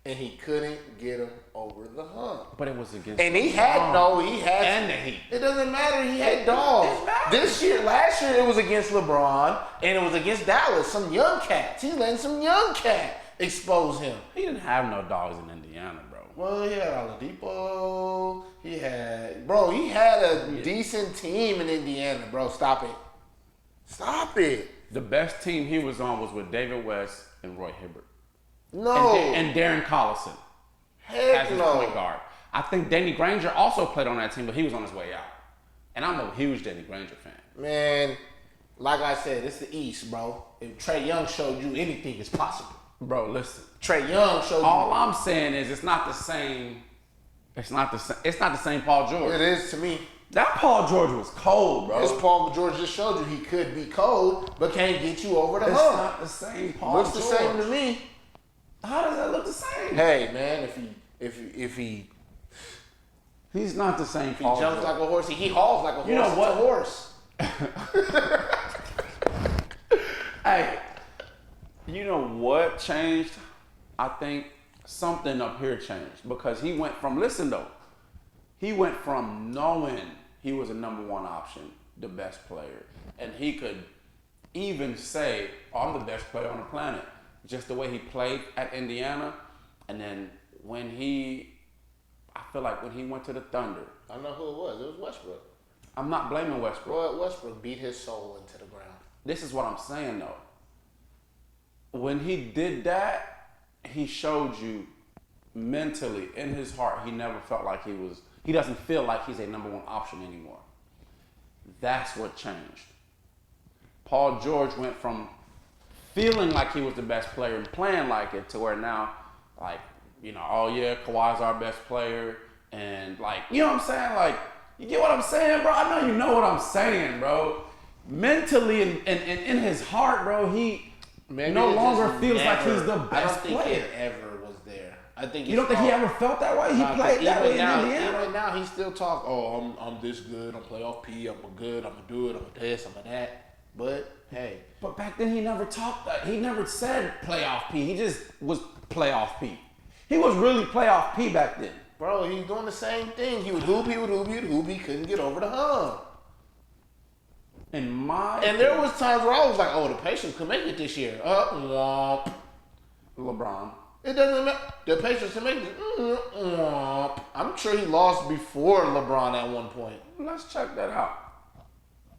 and he couldn't get him over the hump. But it was against And he had and the Heat. It doesn't matter. He had dogs. Last year it was against LeBron, and it was against Dallas. Some young cats. He's letting some young cat expose him. He didn't have no dogs in Indiana, bro. Well, he had Oladipo. He had a decent team in Indiana, bro. Stop it. The best team he was on was with David West and Roy Hibbert. No. And Darren Collison. Heck as his no. point guard. I think Danny Granger also played on that team, but he was on his way out. And I'm a huge Danny Granger fan. Man, like I said, it's the East, bro. If Trae Young showed you anything is possible. Bro, listen. Trae Young showed you. All I'm saying is it's not the same. It's not the same Paul George. It is to me. That Paul George was cold, bro. This Paul George just showed you he could be cold, but can't get you over the hump. It's not the same Paul Looks George. the same to me. How does that look the same? Hey, man, if he he's not the same Paul jumps George. like a horse, he hauls like a horse. You know what? It's a horse. Hey, you know what changed? I think something up here changed because he went from knowing he was a number 1 option, the best player, and he could even say, I'm the best player on the planet. Just the way he played at Indiana, and then I feel like when he went to the Thunder. I know who it was. It was Westbrook. I'm not blaming Westbrook. Well, Westbrook beat his soul into the ground. This is what I'm saying though. When he did that, he showed you mentally, in his heart, he never felt like he doesn't feel like he's a number 1 option anymore. That's what changed. Paul George went from feeling like he was the best player and playing like it to where now, like, you know, oh yeah, Kawhi's our best player. And like, you know what I'm saying? Like, you get what I'm saying, bro? I know you know what I'm saying, bro. Mentally and in his heart, bro, he no longer feels like he's the best player. I don't think it ever was there. I think you don't think he ever felt that way? He played that way in Indiana. Even now, he still talk, oh, I'm this good, I'm playoff P, I'm good, I'm a do it, I'm a this, I'm a that. But hey. But back then he never talked that. He never said playoff P. He just was playoff P. He was really playoff P back then. Bro, he's doing the same thing. He would hoop, he couldn't get over the hump. And there was times where I was like, oh, the Pacers could make it this year. LeBron. It doesn't matter. The Patriots can make it. I'm sure he lost before LeBron at one point. Let's check that out.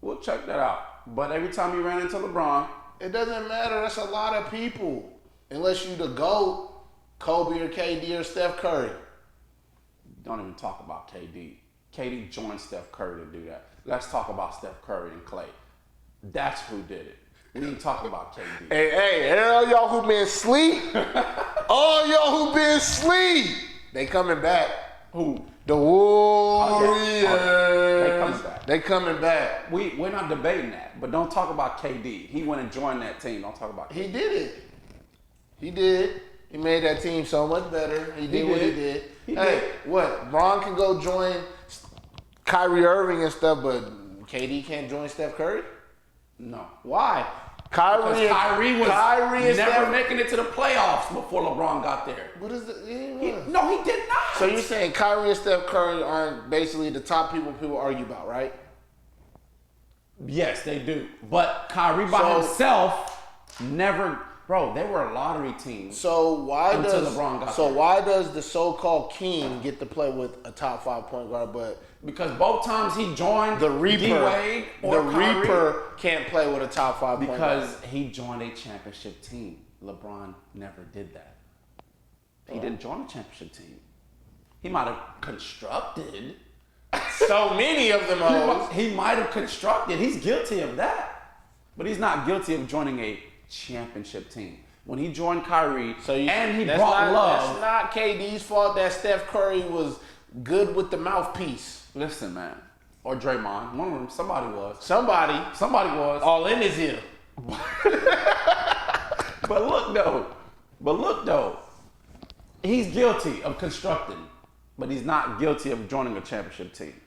We'll check that out. But every time he ran into LeBron, it doesn't matter. That's a lot of people. Unless you the GOAT, Kobe or KD or Steph Curry. Don't even talk about KD. KD joined Steph Curry to do that. Let's talk about Steph Curry and Klay. That's who did it. We ain't talking about KD. Hey, all y'all who been asleep, they coming back. Who? The Warriors. They coming back. They coming back. We're not debating that, but don't talk about KD. He went and joined that team. Don't talk about KD. He did it. He did. He made that team so much better. He did what he did. What? Bron can go join Kyrie Irving and stuff, but KD can't join Steph Curry? No. Why? Kyrie was never Steph making it to the playoffs before LeBron got there. What is it? No, he did not. So you're saying Kyrie and Steph Curry aren't basically the top people argue about, right? Yes, they do. But Kyrie by himself never. Bro, they were a lottery team. So why LeBron got there. why does the so-called king get to play with a top 5 point guard, but because both times he joined the Reaper, D-Wade or the Kyrie, Reaper can't play with a top 5 point guard because he joined a championship team. LeBron never did that. He didn't join a championship team. He might have constructed so many of them. He might have constructed. He's guilty of that, but he's not guilty of joining a championship team. When he joined Kyrie, and he brought love. That's not KD's fault that Steph Curry was good with the mouthpiece. Listen, man. Or Draymond. One of them. Somebody was. Somebody was. All in his ear. But look though. He's guilty of constructing, but he's not guilty of joining a championship team.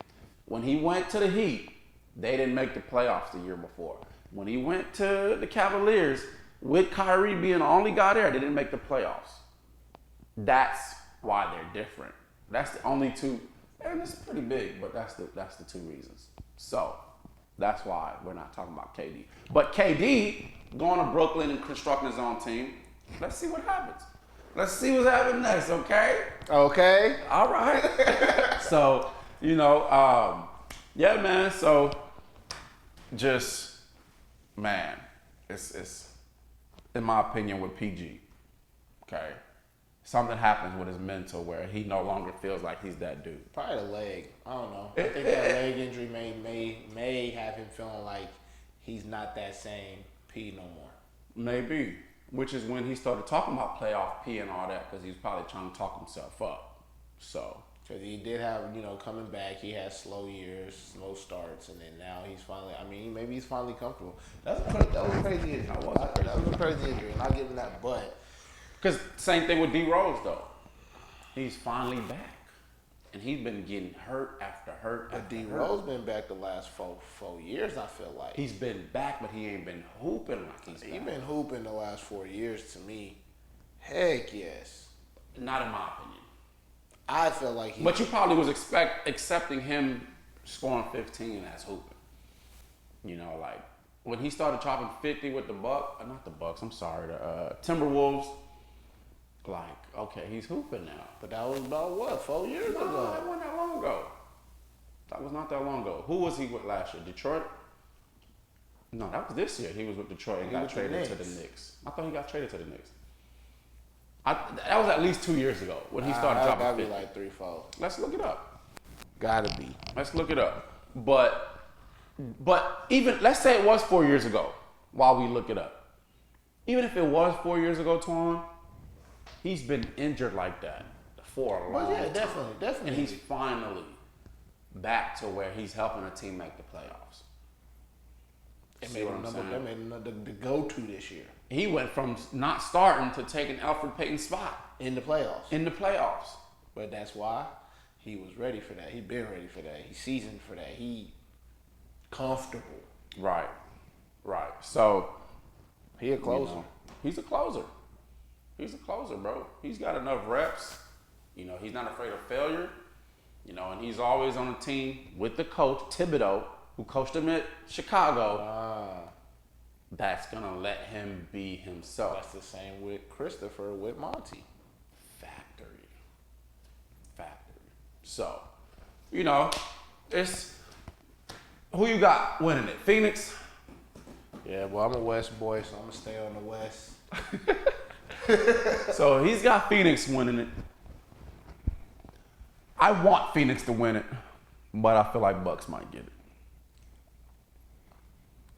When he went to the Heat, they didn't make the playoffs the year before. When he went to the Cavaliers, with Kyrie being the only guy there, they didn't make the playoffs. That's why they're different. That's the only two, and it's pretty big, but that's the two reasons. So that's why we're not talking about KD. But KD going to Brooklyn and constructing his own team. Let's see what happens. Let's see what's happening next, okay? Okay. All right. So, yeah, man. So just, man, it's in my opinion with PG, okay? Something happens with his mental where he no longer feels like he's that dude. Probably the leg. I don't know. I think that leg injury may have him feeling like he's not that same P no more. Maybe. Which is when he started talking about playoff P and all that, because he was probably trying to talk himself up. So. Because he did have, coming back, he had slow years, slow starts, and then now he's finally, maybe he's finally comfortable. That was a crazy injury. That was a crazy injury, and I'll give him that, but. Because same thing with D Rose, though. He's finally back. And he's been getting hurt after hurt after D Rose been back the last four years, I feel like. He's been back, but he ain't been hooping like he's back. He's been hooping the last 4 years to me. Heck yes. Not in my opinion. I feel like But you probably was accepting him scoring 15 as hooping. Like when he started chopping 50 with the Timberwolves, like, okay, he's hooping now. But that was about what, 4 years ago? No, that wasn't that long ago. That was not that long ago. Who was he with last year? Detroit? No, that was this year. He was with Detroit and got traded to the Knicks. I thought he got traded to the Knicks. That was at least 2 years ago when he started dropping 50. Gotta be like 3-4. Let's look it up. Gotta be. Let's look it up. But even, let's say it was 4 years ago while we look it up. Even if it was 4 years ago, Twan, he's been injured like that for a long time. Yeah, definitely. And he's finally back to where he's helping a team make the playoffs. They made him the go-to this year. He went from not starting to taking Elfrid Payton's spot. In the playoffs. But that's why he was ready for that. He been ready for that. He seasoned for that. He comfortable. Right. So he a closer. He's a closer. He's a closer, bro. He's got enough reps. He's not afraid of failure. And he's always on the team with the coach, Thibodeau, who coached him at Chicago. That's going to let him be himself. That's the same with Christopher, with Monty. So, you know, it's who you got winning it? Phoenix? Yeah, well, I'm a West boy, so I'm gonna stay on the West. So he's got Phoenix winning it. I want Phoenix to win it, but I feel like Bucks might get it.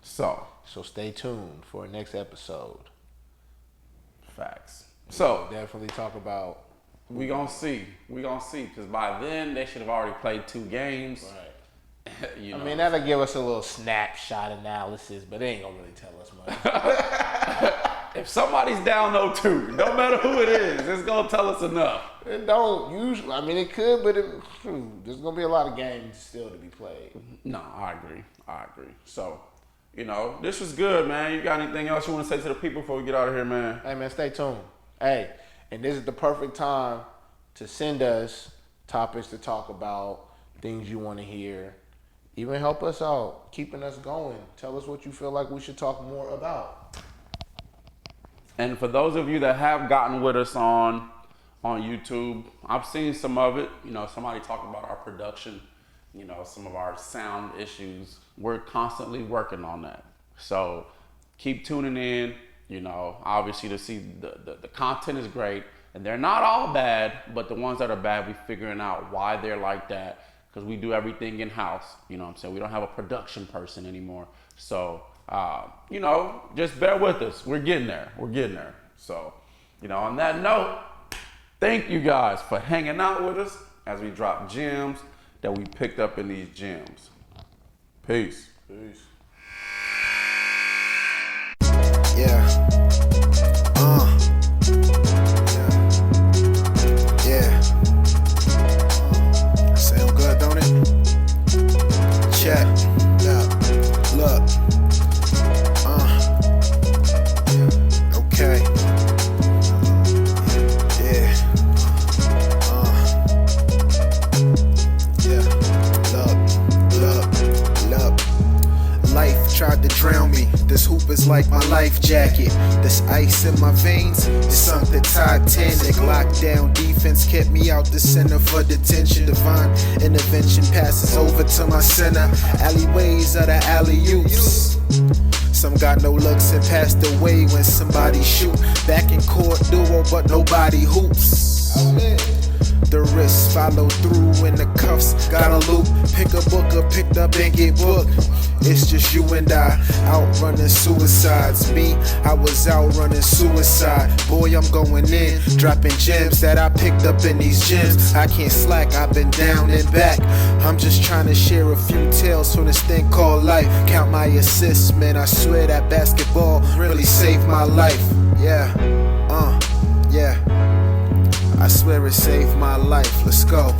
So stay tuned for our next episode. Facts. So we'll definitely talk about. We gonna see, because by then they should have already played 2 games. Right. You know. I mean, that'll give us a little snapshot analysis, but it ain't gonna really tell us much. If somebody's down 0-2, no matter who it is, it's gonna tell us enough. It don't usually. I mean, it could, but there's gonna be a lot of games still to be played. No, I agree. So, you know, this was good, man. You got anything else you want to say to the people before we get out of here, man? Hey, man, stay tuned. Hey, and this is the perfect time to send us topics to talk about, things you want to hear. Even help us out, keeping us going. Tell us what you feel like we should talk more about. And for those of you that have gotten with us on YouTube, I've seen some of it. You know, somebody talking about our production, you know, some of our sound issues. We're constantly working on that. So keep tuning in. You know, obviously to see the content is great. And they're not all bad, but the ones that are bad, we're figuring out why they're like that. Because we do everything in-house, you know what I'm saying? We don't have a production person anymore. So, you know, just bear with us. We're getting there. So, you know, on that note, thank you guys for hanging out with us as we drop gems that we picked up in these gyms. Peace. Yeah. Sound good, don't it? Check. Look. Okay. Yeah. Look. Life tried to drown me. This hoop is like my life jacket. This ice in my veins is something Titanic. Lockdown defense kept me out the center for detention. Divine intervention passes over to my center. Alleyways are the alley-oops. Some got no looks and passed away when somebody shoot. Back in court duo, but nobody hoops. The wrists follow through in the cuffs, got a loop. Pick a book up, picked up and get booked. It's just you and I, out running suicides. Me, I was out running suicide. Boy, I'm going in, dropping gems that I picked up in these gyms. I can't slack, I've been down and back. I'm just trying to share a few tales from this thing called life. Count my assists, man, I swear that basketball really saved my life. Yeah, I swear it saved my life. Let's go.